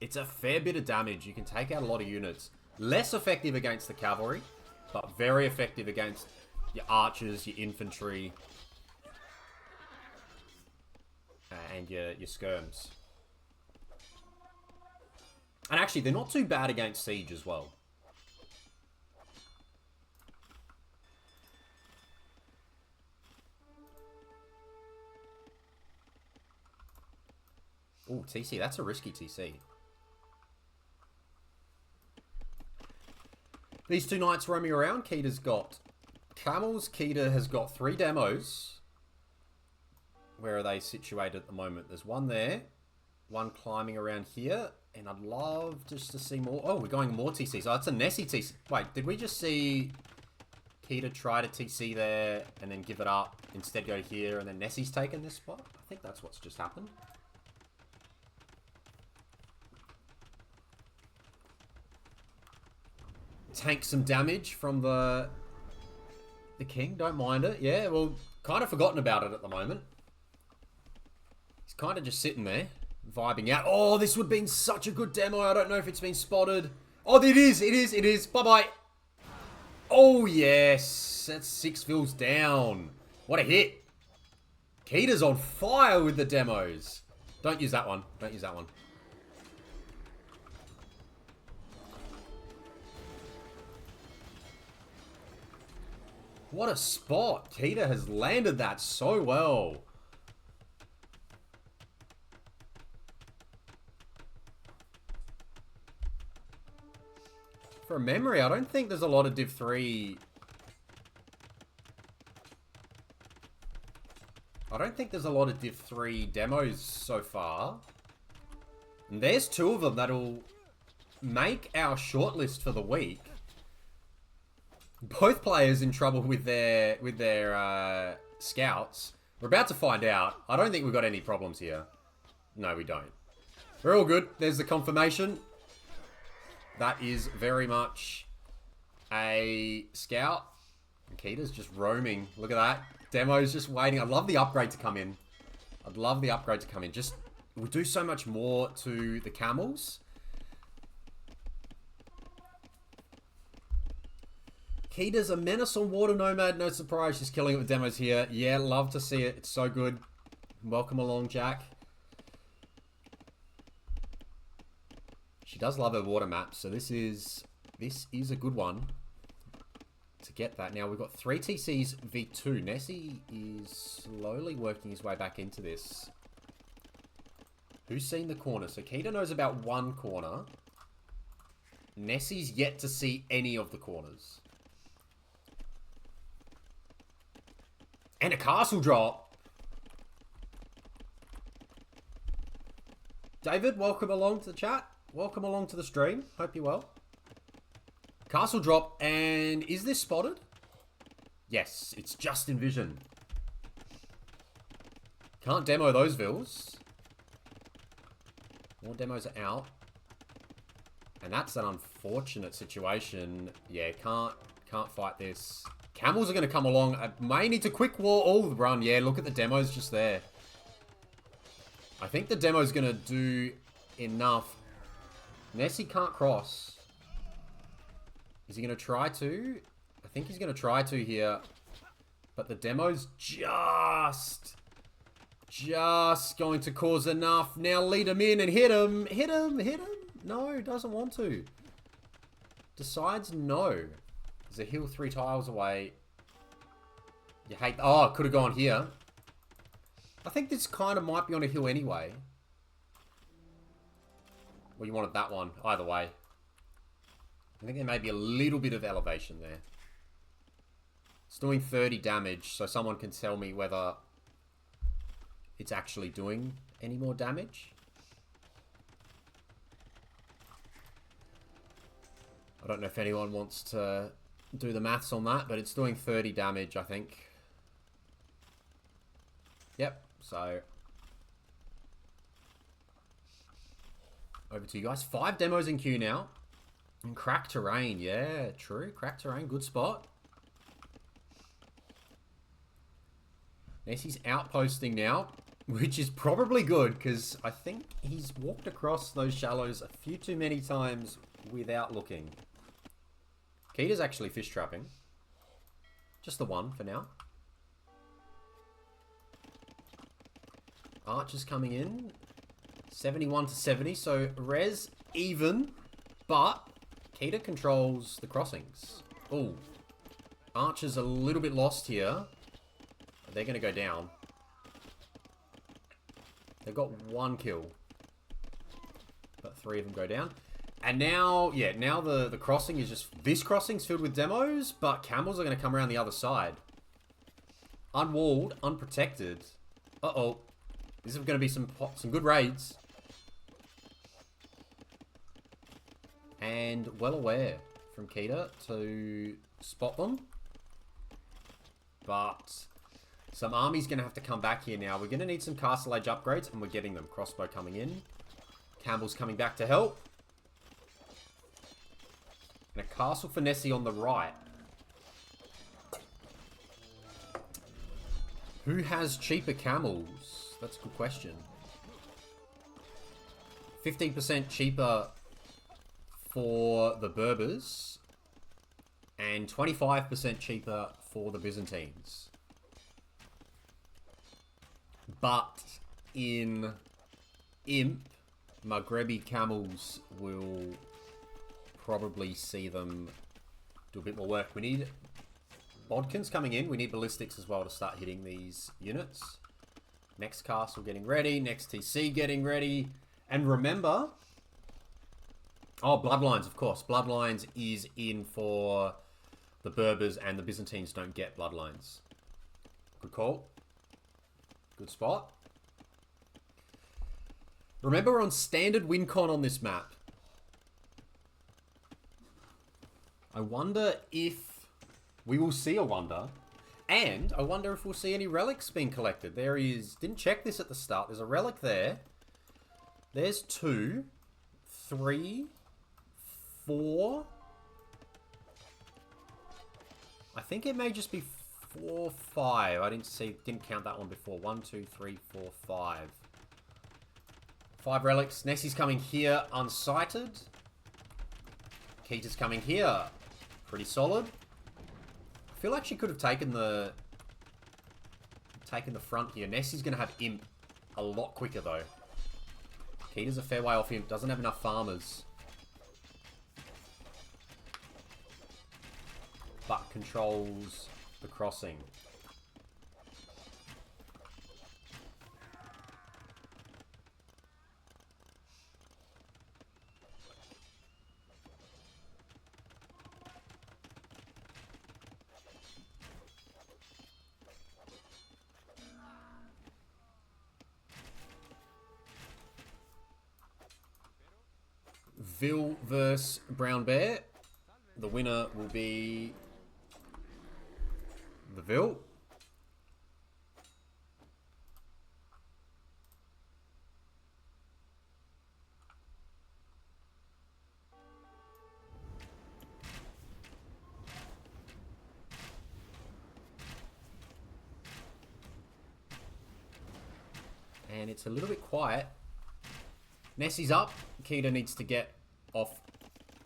it's a fair bit of damage. You can take out a lot of units. Less effective against the cavalry. But very effective against your archers, your infantry. And your skirms. And actually, they're not too bad against siege as well. Ooh, TC. That's a risky TC. These two knights roaming around. Kita's got camels. Kita has got 3 demos. Where are they situated at the moment? There's one there. One climbing around here. And I'd love just to see more. Oh, we're going more TCs. Oh, it's a Nessy TC. Wait, did we just see Kita try to TC there and then give it up? Instead go here and then Nessy's taken this spot? I think that's what's just happened. Tank some damage from the king. Don't mind it. Yeah, well, kind of forgotten about it at the moment. He's kind of just sitting there. Vibing out. Oh, this would have been such a good demo. I don't know if it's been spotted. Oh, it is. It is. It is. Bye-bye. Oh, yes. That's 6 vills down. What a hit. Kita's on fire with the demos. Don't use that one. Don't use that one. What a spot. Kita has landed that so well. From memory, I don't think there's a lot of Div3. I don't think there's a lot of Div3 demos so far. And there's 2 of them that'll make our shortlist for the week. Both players in trouble with their scouts. We're about to find out. I don't think we've got any problems here. No, we don't. We're all good. There's the confirmation. That is very much a scout. And Kita's just roaming. Look at that. Demo's just waiting. I'd love the upgrade to come in. I'd love the upgrade to come in. Just, we'll do so much more to the camels. Kita's a menace on Water Nomad. No surprise. She's killing it with demos here. Yeah, love to see it. It's so good. Welcome along, Jack. She does love her water maps, so this is a good one to get that. Now we've got 3 TCs v2. Nessy is slowly working his way back into this. Who's seen the corner? So Kita knows about 1 corner. Nessy's yet to see any of the corners. And a castle drop. David, welcome along to the chat. Welcome along to the stream. Hope you're well. Castle drop. And is this spotted? Yes, it's just in vision. Can't demo those vills. More demos are out. And that's an unfortunate situation. Yeah, can't fight this. Camels are going to come along. I may need to quick wall the run. Yeah, look at the demos just there. I think the demo's going to do enough. Nessy can't cross. Is he going to try to? I think he's going to try to here. But the demo's just going to cause enough. Now lead him in and hit him. Hit him. Hit him. No, doesn't want to. Decides no. There's a hill 3 tiles away. You hate... Oh, it could have gone here. I think this kind of might be on a hill anyway. Well, you wanted that one. Either way. I think there may be a little bit of elevation there. It's doing 30 damage, so someone can tell me whether it's actually doing any more damage. I don't know if anyone wants to do the maths on that, but it's doing 30 damage, I think. Yep, so... Over to you guys. 5 demos in queue now. And crack terrain, yeah, true. Crack terrain, good spot. Nessy's outposting now, which is probably good, because I think he's walked across those shallows a few too many times without looking. Kita's actually fish trapping. Just the one for now. Archer's coming in. 71 to 70, so res even, but Kita controls the crossings. Ooh. Archer's a little bit lost here. They're going to go down. They've got 1 kill. But 3 of them go down. And now, yeah, now the crossing is just... This crossing's filled with demos, but camels are going to come around the other side. Unwalled, unprotected. Uh-oh. This is going to be some good raids. And well aware from Kita to spot them. But some army's going to have to come back here now. We're going to need some Castle Age upgrades, and we're getting them. Crossbow coming in. Campbell's coming back to help. And a castle for Nessy on the right. Who has cheaper camels? That's a good question. 15% cheaper for the Berbers. And 25% cheaper for the Byzantines. But in Imp, Maghrebi camels will probably see them do a bit more work. We need Bodkins coming in. We need ballistics as well to start hitting these units. Next castle getting ready. Next TC getting ready. And remember... Oh, Bloodlines, of course. Bloodlines is in for the Berbers, and the Byzantines don't get Bloodlines. Good call. Good spot. Remember, we're on standard win con on this map. I wonder if we will see a wonder. And I wonder if we'll see any relics being collected. There is... Didn't check this at the start. There's a relic there. There's 2, 3, 4. I think it may just be 4, 5. I didn't count that one before. 1, 2, 3, 4, 5. 5 relics. Nessy's coming here unsighted. Kita's coming here. Pretty solid. I feel like she could have taken the front here. Nessy's going to have Imp a lot quicker though. Kita's a fair way off Imp. Doesn't have enough farmers. But controls the crossing. Vil versus Brown Bear. The winner will be the Vil. And it's a little bit quiet. Nessy's up. Kita needs to get off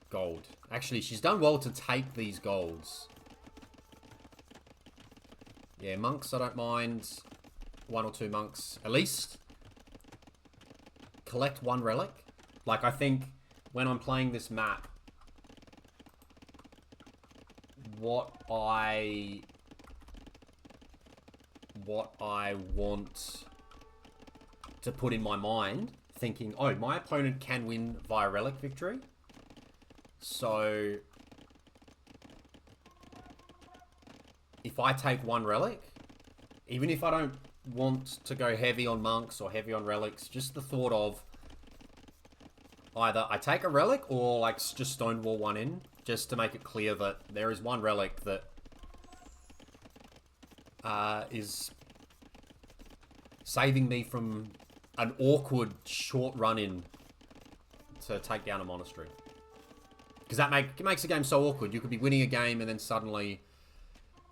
gold. Actually, she's done well to take these golds. Yeah, monks, I don't mind. 1 or 2 monks, at least. Collect 1 relic. Like, I think when I'm playing this map, what I want to put in my mind, thinking, oh, my opponent can win via relic victory. So if I take one relic, even if I don't want to go heavy on monks or heavy on relics, just the thought of either I take a relic or like just stonewall one in, just to make it clear that there is one relic that is saving me from an awkward short run in to take down a monastery. Because it makes the game so awkward. You could be winning a game and then suddenly,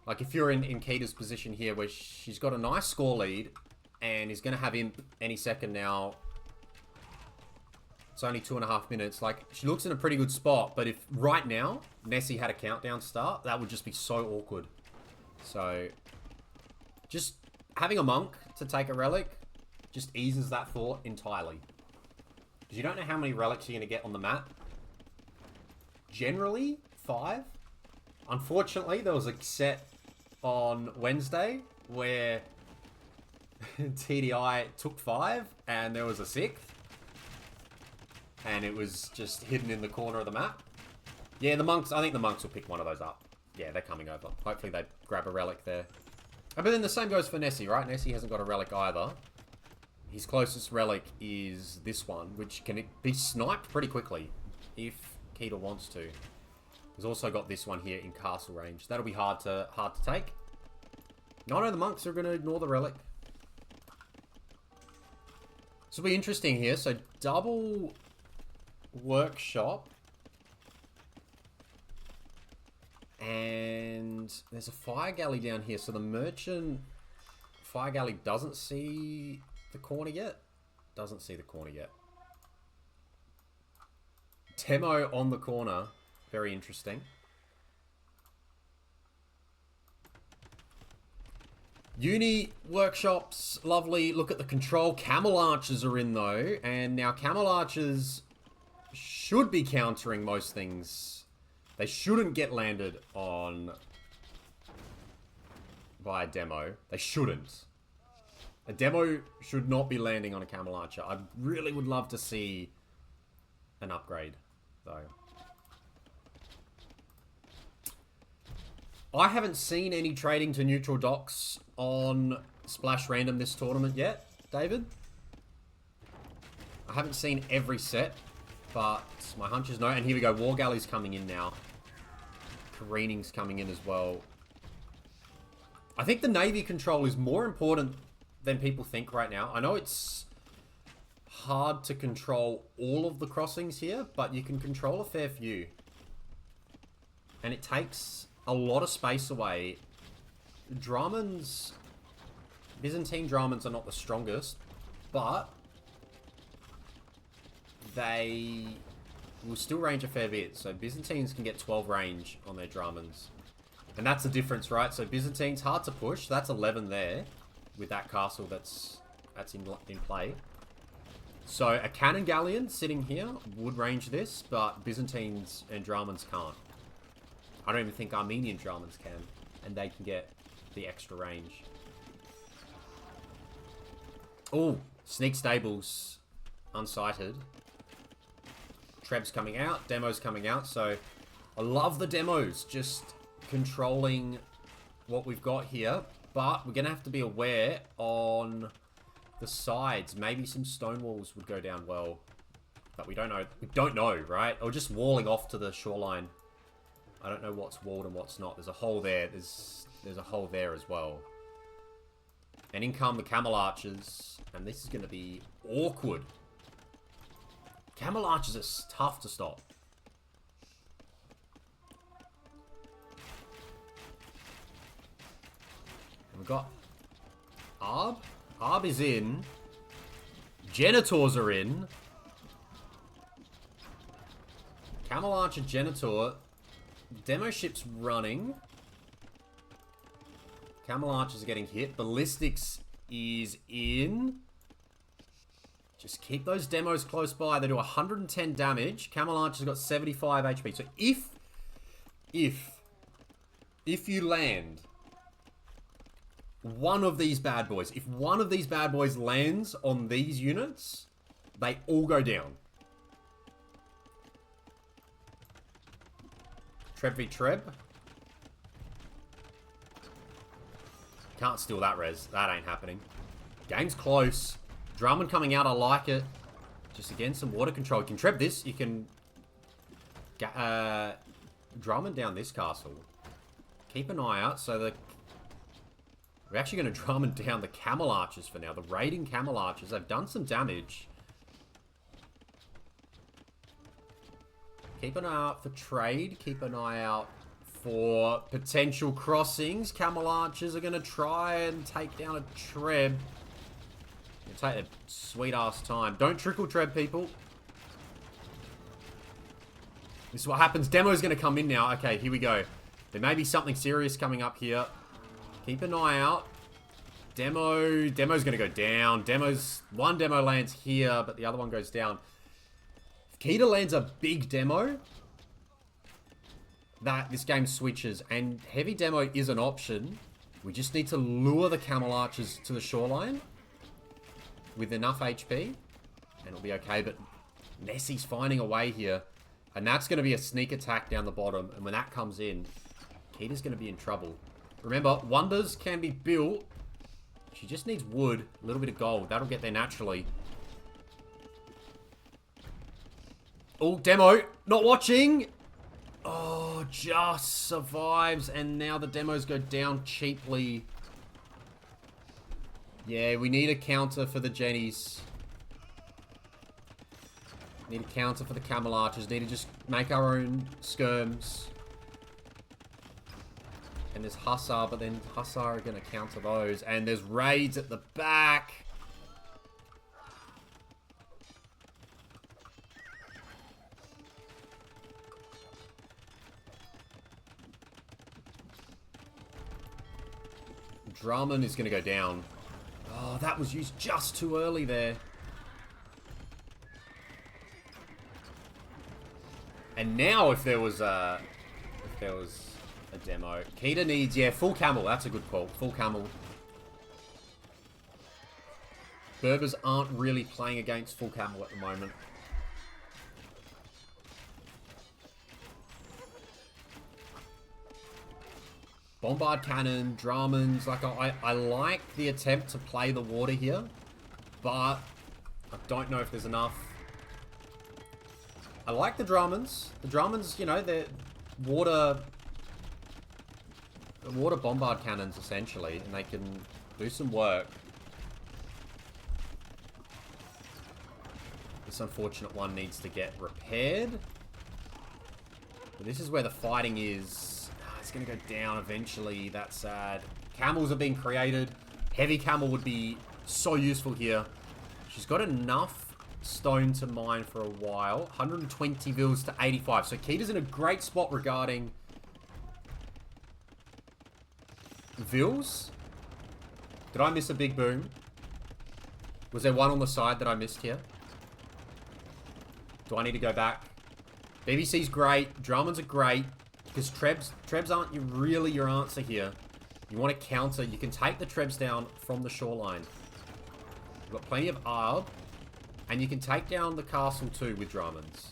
like if you're in Kita's position here where she's got a nice score lead and is going to have imp any second now. It's only 2.5 minutes. Like, she looks in a pretty good spot, but if right now Nessy had a countdown start, that would just be so awkward. So just having a monk to take a relic just eases that thought entirely. Because you don't know how many relics you're going to get on the map. Generally, 5. Unfortunately, there was a set on Wednesday where TDI took 5 and there was a 6th. And it was just hidden in the corner of the map. Yeah, the monks, I think the monks will pick one of those up. Yeah, they're coming over. Hopefully they grab a relic there. But then the same goes for Nessy, right? Nessy hasn't got a relic either. His closest relic is this one, which can be sniped pretty quickly if Kita wants to. He's also got this one here in castle range. That'll be hard to take. No, the monks are going to ignore the relic. This will be interesting here. So double workshop. And there's a fire galley down here. So the merchant fire galley doesn't see the corner yet. Doesn't see the corner yet. Demo on the corner. Very interesting. Uni workshops, lovely. Look at the control. Camel archers are in though. And now camel archers should be countering most things. They shouldn't get landed on by a demo. They shouldn't. A demo should not be landing on a camel archer. I really would love to see an upgrade though. I haven't seen any trading to neutral docks on Splash Random this tournament yet, David. I haven't seen every set, but my hunch is no. And here we go. War Galley's coming in now. Careening's coming in as well. I think the Navy control is more important than people think right now. I know it's hard to control all of the crossings here, but you can control a fair few. And it takes a lot of space away. Dramans, Byzantine Dramans are not the strongest, but they will still range a fair bit. So Byzantines can get 12 range on their Dramans. And that's the difference, right? So Byzantines, hard to push. That's 11 there with that castle that's in play. So a cannon galleon sitting here would range this, but Byzantines and Dramans can't. I don't even think Armenian Dramans can, and they can get the extra range. Oh, Sneak Stables unsighted. Treb's coming out, demo's coming out, so I love the demos, just controlling what we've got here, but we're going to have to be aware on the sides. Maybe some stone walls would go down well, but we don't know. We don't know, right? Or just walling off to the shoreline. I don't know what's walled and what's not. There's a hole there. There's a hole there as well. And in come the camel archers. And this is going to be awkward. Camel archers are tough to stop. And we've got Arb. Arb is in. Genitors are in. Camel archer Genitor. Demo ship's running. Camel archers are getting hit. Ballistics is in. Just keep those demos close by. They do 110 damage. Camel archers got 75 HP. So if if you land one of these bad boys, if one of these bad boys lands on these units, they all go down. Treb v Treb. Can't steal that res. That ain't happening. Game's close. Drummond coming out. I like it. Just again, some water control. You can Treb this. You can Drummond down this castle. Keep an eye out. So we're actually going to Drummond down the camel archers for now. The raiding camel archers. They've done some damage. Keep an eye out for trade. Keep an eye out for potential crossings. Camel archers are going to try and take down a Treb. It'll take a sweet-ass time. Don't trickle Treb, people. This is what happens. Demo's going to come in now. Okay, here we go. There may be something serious coming up here. Keep an eye out. Demo's going to go down. One demo lands here, but the other one goes down. If Kita lands a big demo, this game switches, and heavy demo is an option. We just need to lure the camel archers to the shoreline with enough HP, and it'll be okay. But Nessy's finding a way here, and that's going to be a sneak attack down the bottom, and when that comes in, Kita's going to be in trouble. Remember, wonders can be built. She just needs wood, a little bit of gold. That'll get there naturally. Oh, demo, not watching. Oh, just survives, and now the demos go down cheaply. Yeah, we need a counter for the Jennies. Need a counter for the camel archers. Need to just make our own skirms. And there's Hussar, but then Hussar are going to counter those. And there's raids at the back. Drummond is going to go down. Oh, that was used just too early there. And now if there was a demo, Kita needs, yeah, full camel. That's a good call. Full camel. Berbers aren't really playing against full camel at the moment. Bombard cannon, Drummonds. Like, I like the attempt to play the water here, but I don't know if there's enough. I like the Drummonds. The Drummonds, you know, they're water bombard cannons, essentially, and they can do some work. This unfortunate one needs to get repaired. But this is where the fighting is. It's going to go down eventually. That's sad. Camels are being created. Heavy camel would be so useful here. She's got enough stone to mine for a while. 120 vils to 85. So Kita's in a great spot regarding vils. Did I miss a big boom? Was there one on the side that I missed here? Do I need to go back? BBC's great. Drummonds are great. Because Trebs aren't really your answer here. You want to counter. You can take the Trebs down from the shoreline. You've got plenty of Arb. And you can take down the castle too with Drummonds.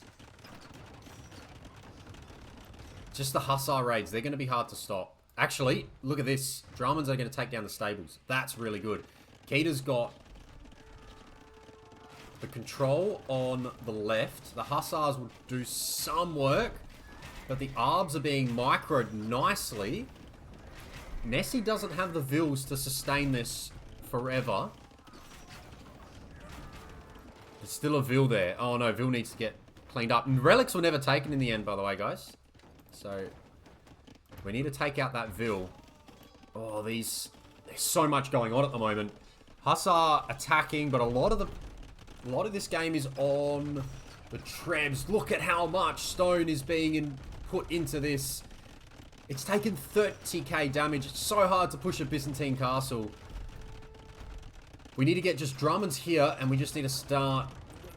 Just the Hussar raids. They're going to be hard to stop. Actually, look at this. Drummonds are going to take down the stables. That's really good. Kita's got the control on the left. The Hussars will do some work. But the Arbs are being microed nicely. Nessy doesn't have the vils to sustain this forever. There's still a vil there. Oh no, vil needs to get cleaned up. And relics were never taken in the end, by the way, guys. So, we need to take out that vil. Oh, there's so much going on at the moment. Hussar attacking, but a lot of this game is on the Trebs. Look at how much stone is being put into this. It's taken 30k damage. It's so hard to push a Byzantine castle. We need to get just Drummonds here, and we just need to start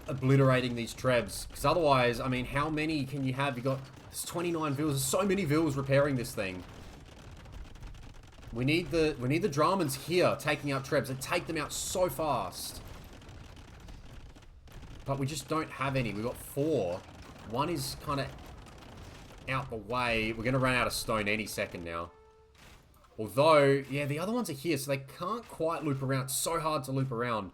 obliterating these Trebs. Because otherwise, I mean, how many can you have? You got 29 vils. There's so many vils repairing this thing. We need the Dramans here taking out Trebs and take them out so fast. But we just don't have any. We've got 4. One is kind of out the way. We're going to run out of stone any second now. Although, yeah, the other ones are here, so they can't quite loop around. It's so hard to loop around.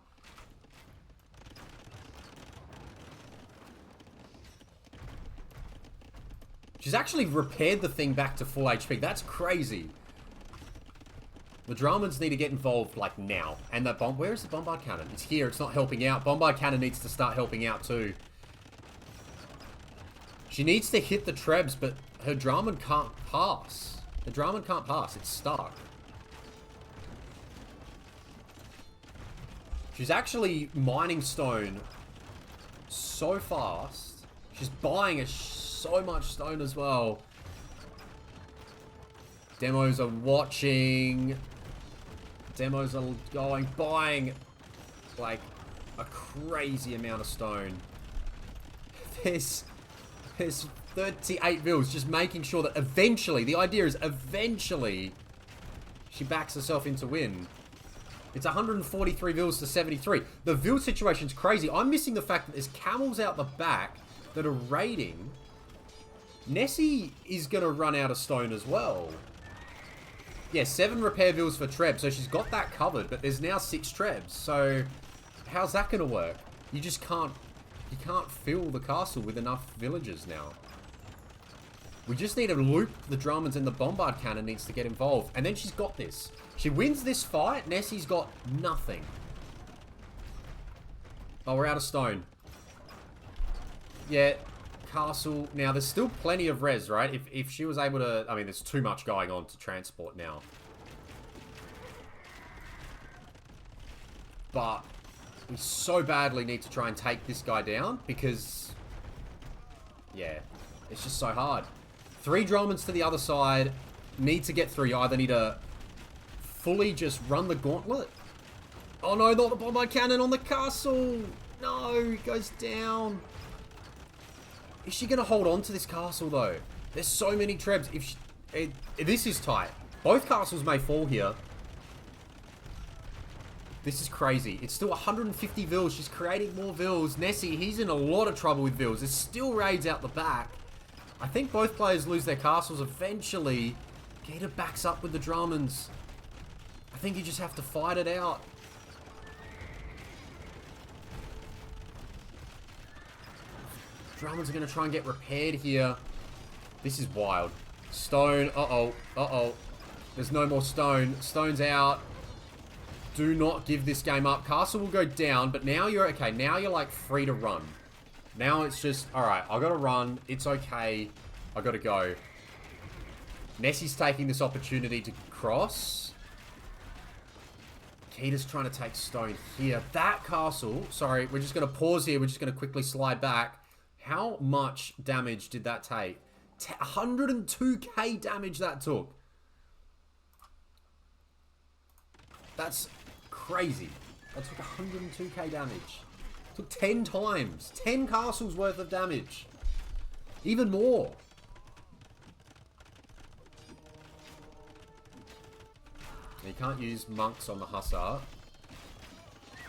She's actually repaired the thing back to full HP. That's crazy. The Dramans need to get involved, like, now. And the bomb... Where is the Bombard Cannon? It's here. It's not helping out. Bombard Cannon needs to start helping out, too. She needs to hit the Trebs, but her Draman can't pass. The Draman can't pass. It's stuck. She's actually mining stone so fast. She's buying so much stone as well. Demos are watching. Demos are going, buying like a crazy amount of stone. There's 38 bills, just making sure that eventually, the idea is eventually she backs herself into win. It's 143 vills to 73. The vill situation's crazy. I'm missing the fact that there's camels out the back that are raiding. Nessy is going to run out of stone as well. Yeah, 7 repair vills for Treb, so she's got that covered, but there's now 6 Trebs. So how's that going to work? You just can't, you can't fill the castle with enough villagers now. We just need to loop the Dramans, and the Bombard Cannon needs to get involved. And then she's got this. She wins this fight. Nessy's got nothing. Oh, we're out of stone. Yeah, castle. Now, there's still plenty of res, right? If she was able to... I mean, there's too much going on to transport now. But we so badly need to try and take this guy down because... yeah, it's just so hard. 3 Dramans to the other side. Need to get through. You either need to fully just run the gauntlet. Oh no, not the Bombard Cannon on the castle. No, it goes down. Is she going to hold on to this castle though? There's so many Trebs. This is tight. Both castles may fall here. This is crazy. It's still 150 vills. She's creating more vills. Nessy, he's in a lot of trouble with vills. There's still raids out the back. I think both players lose their castles eventually. Kita backs up with the Dramans. I think you just have to fight it out. Dramans are going to try and get repaired here. This is wild. Stone. Uh-oh. Uh-oh. There's no more stone. Stone's out. Do not give this game up. Castle will go down, but now you're okay. Now you're like free to run. Now it's just, alright, I gotta run. It's okay. I gotta go. Nessy's taking this opportunity to cross. Kita's trying to take stone here. That castle, sorry, we're just gonna pause here. We're just gonna quickly slide back. How much damage did that take? 102k damage that took. That's crazy. That took 102k damage. Took 10 times. 10 castles worth of damage. Even more. You can't use monks on the Hussar.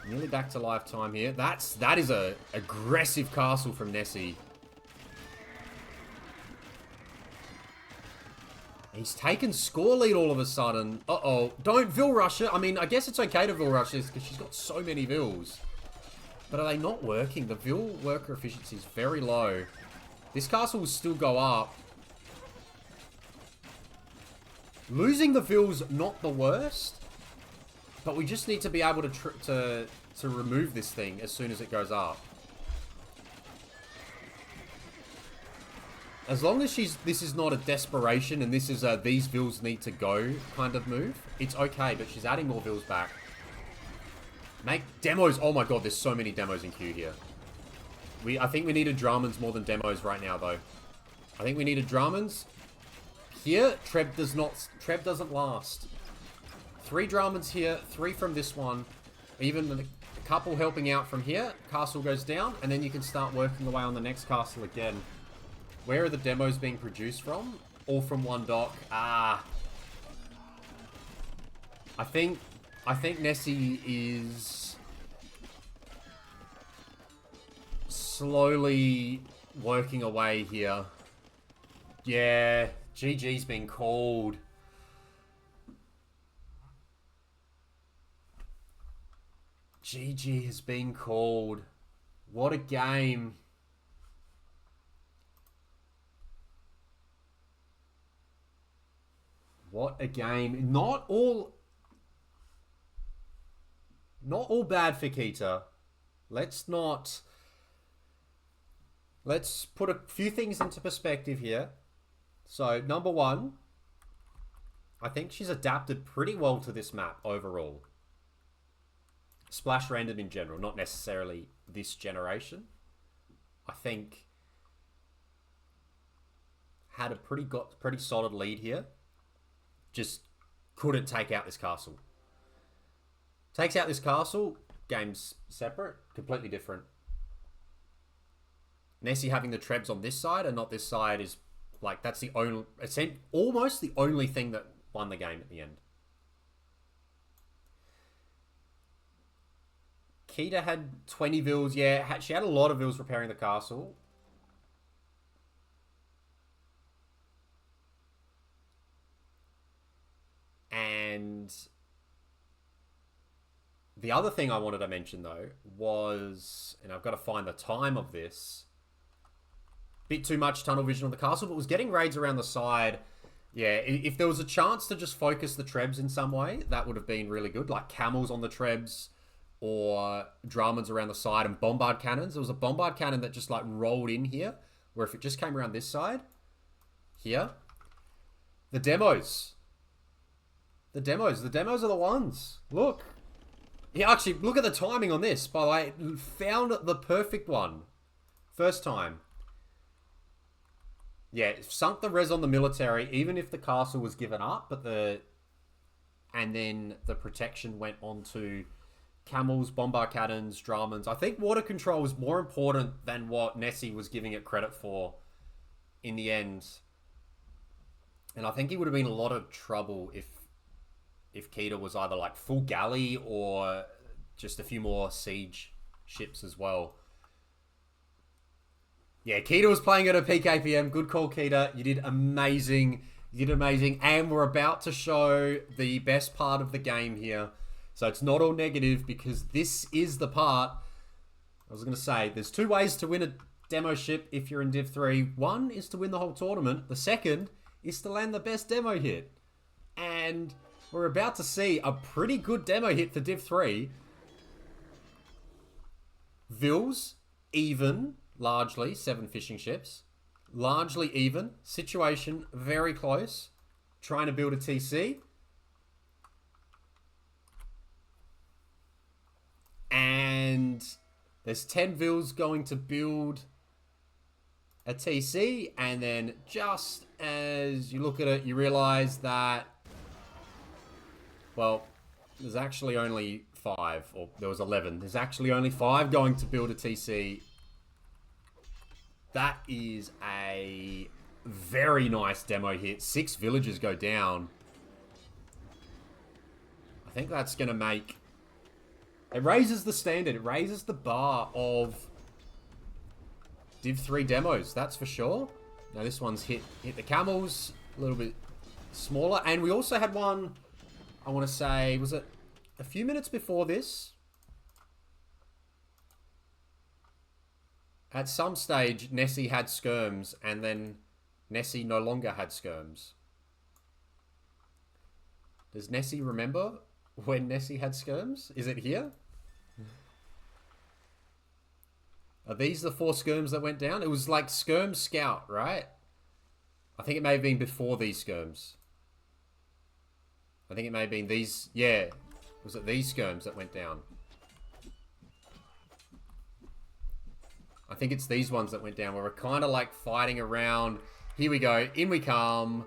Nearly back to lifetime here. That is a aggressive castle from Nessy. He's taken score lead all of a sudden. Uh-oh. Don't Vill rush her. I mean, I guess it's okay to Vill rush this because she's got so many Vills. But are they not working? The Vill worker efficiency is very low. This castle will still go up. Losing the Vill's not the worst. But we just need to be able to remove this thing as soon as it goes up. As long as this is not a desperation and this is a these Vills need to go kind of move, it's okay, but she's adding more Vills back. Make demos. Oh my god, there's so many demos in queue here. I think we needed Dramans more than demos right now though. I think we needed Dramans. Here, Treb doesn't last. 3 Dramans here, 3 from this one. Even a couple helping out from here. Castle goes down, and then you can start working away on the next castle again. Where are the demos being produced from? All from one dock. Ah. I think Nessy is slowly working away here. Yeah, GG's been called. GG has been called. What a game. What a game. Not all bad for Kita. Let's put a few things into perspective here. So, number one, I think she's adapted pretty well to this map overall. Splash random in general, not necessarily this generation. I think had a pretty solid lead here. Just couldn't take out this castle. Takes out this castle, game's separate, completely different. Nessy having the trebs on this side and not this side is like, that's the only, almost the only thing that won the game at the end. Kita had 20 vills, yeah, she had a lot of vills repairing the castle. And the other thing I wanted to mention though was, and I've got to find the time of this, bit too much tunnel vision on the castle, but was getting raids around the side. Yeah, if there was a chance to just focus the trebs in some way, that would have been really good. Like camels on the trebs or Dramans around the side and bombard cannons. There was a bombard cannon that just like rolled in here, where if it just came around this side, here, the demos are the ones. Look. Yeah, actually, look at the timing on this. By the way, found the perfect one. First time. Yeah, sunk the res on the military, even if the castle was given up, and then the protection went on to camels, bombard cannons, Dramans. I think water control was more important than what Nessy was giving it credit for in the end. And I think he would have been in a lot of trouble if Kita was either like full galley or just a few more siege ships as well. Yeah, Kita was playing at a peak APM. Good call, Kita. You did amazing. And we're about to show the best part of the game here. So it's not all negative because this is the part. I was going to say, there's two ways to win a demo ship if you're in Div 3. One is to win the whole tournament. The second is to land the best demo hit. And we're about to see a pretty good demo hit for Div 3. Vills, even, largely, 7 fishing ships. Largely even. Situation, very close. Trying to build a TC. And there's 10 vills going to build a TC. And then just as you look at it, you realize that, well, there's actually only 5, or there was 11. There's actually only 5 going to build a TC. That is a very nice demo hit. 6 villagers go down. I think that's going to make... It raises the standard. It raises the bar of Div 3 demos. That's for sure. Now this one's hit the camels. A little bit smaller. And we also had one, I want to say, was it a few minutes before this? At some stage, Nessy had skirms, and then Nessy no longer had skirms. Does Nessy remember when Nessy had skirms? Is it here? Are these the 4 skirms that went down? It was like skirm scout, right? I think it may have been before these skirms. I think it may have been these... Yeah. Was it these skirms that went down? I think it's these ones that went down where we're kind of like fighting around. Here we go. In we come.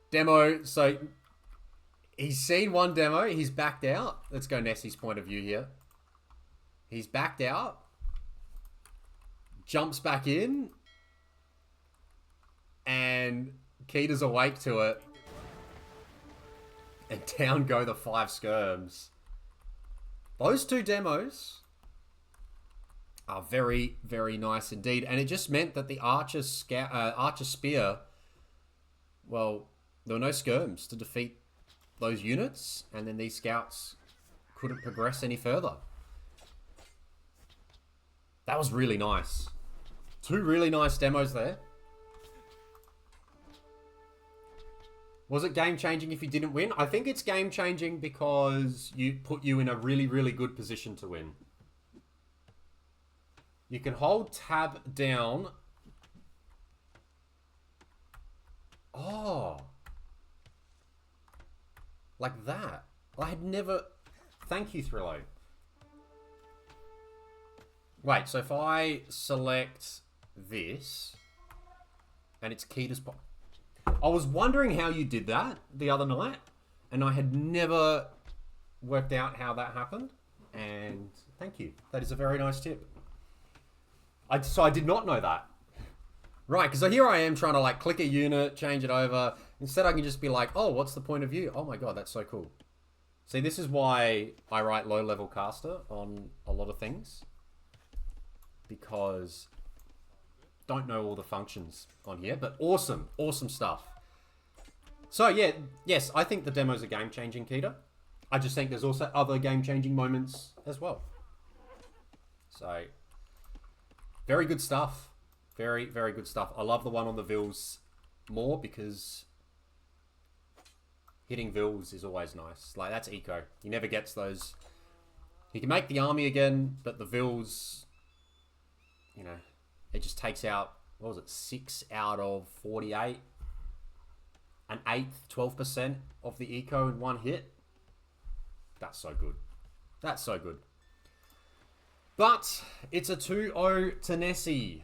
Demo. So he's seen one demo. He's backed out. Let's go Nessy's point of view here. He's backed out. Jumps back in. And Kita's awake to it. And down go the 5 skirms. Those 2 demos are very, very nice indeed. And it just meant that the Archer Spear, well, there were no skirms to defeat those units. And then these scouts couldn't progress any further. That was really nice. 2 really nice demos there. Was it game-changing if you didn't win? I think it's game-changing because you put you in a really, really good position to win. You can hold tab down. Oh. Like that. I had never... Thank you, Thrillo. Wait, so if I select this, and it's Kita's... I was wondering how you did that the other night, and I had never worked out how that happened, and thank you. That is a very nice tip. So I did not know that. Right, because here I am trying to like click a unit, change it over. Instead I can just be like, oh, what's the point of view? Oh my god, that's so cool. See, this is why I write low-level caster on a lot of things. Because don't know all the functions on here, but awesome stuff. So yeah, yes, I think the demos are game-changing, Kita. I just think there's also other game-changing moments as well. So, very good stuff. Very, very good stuff. I love the one on the Vils more because hitting Vils is always nice. Like, that's eco. He never gets those. He can make the army again, but the Vils, you know, it just takes out, what was it, 6 out of 48? An 8th, 12% of the eco in one hit. That's so good. That's so good. But it's a 2-0 to Nessy.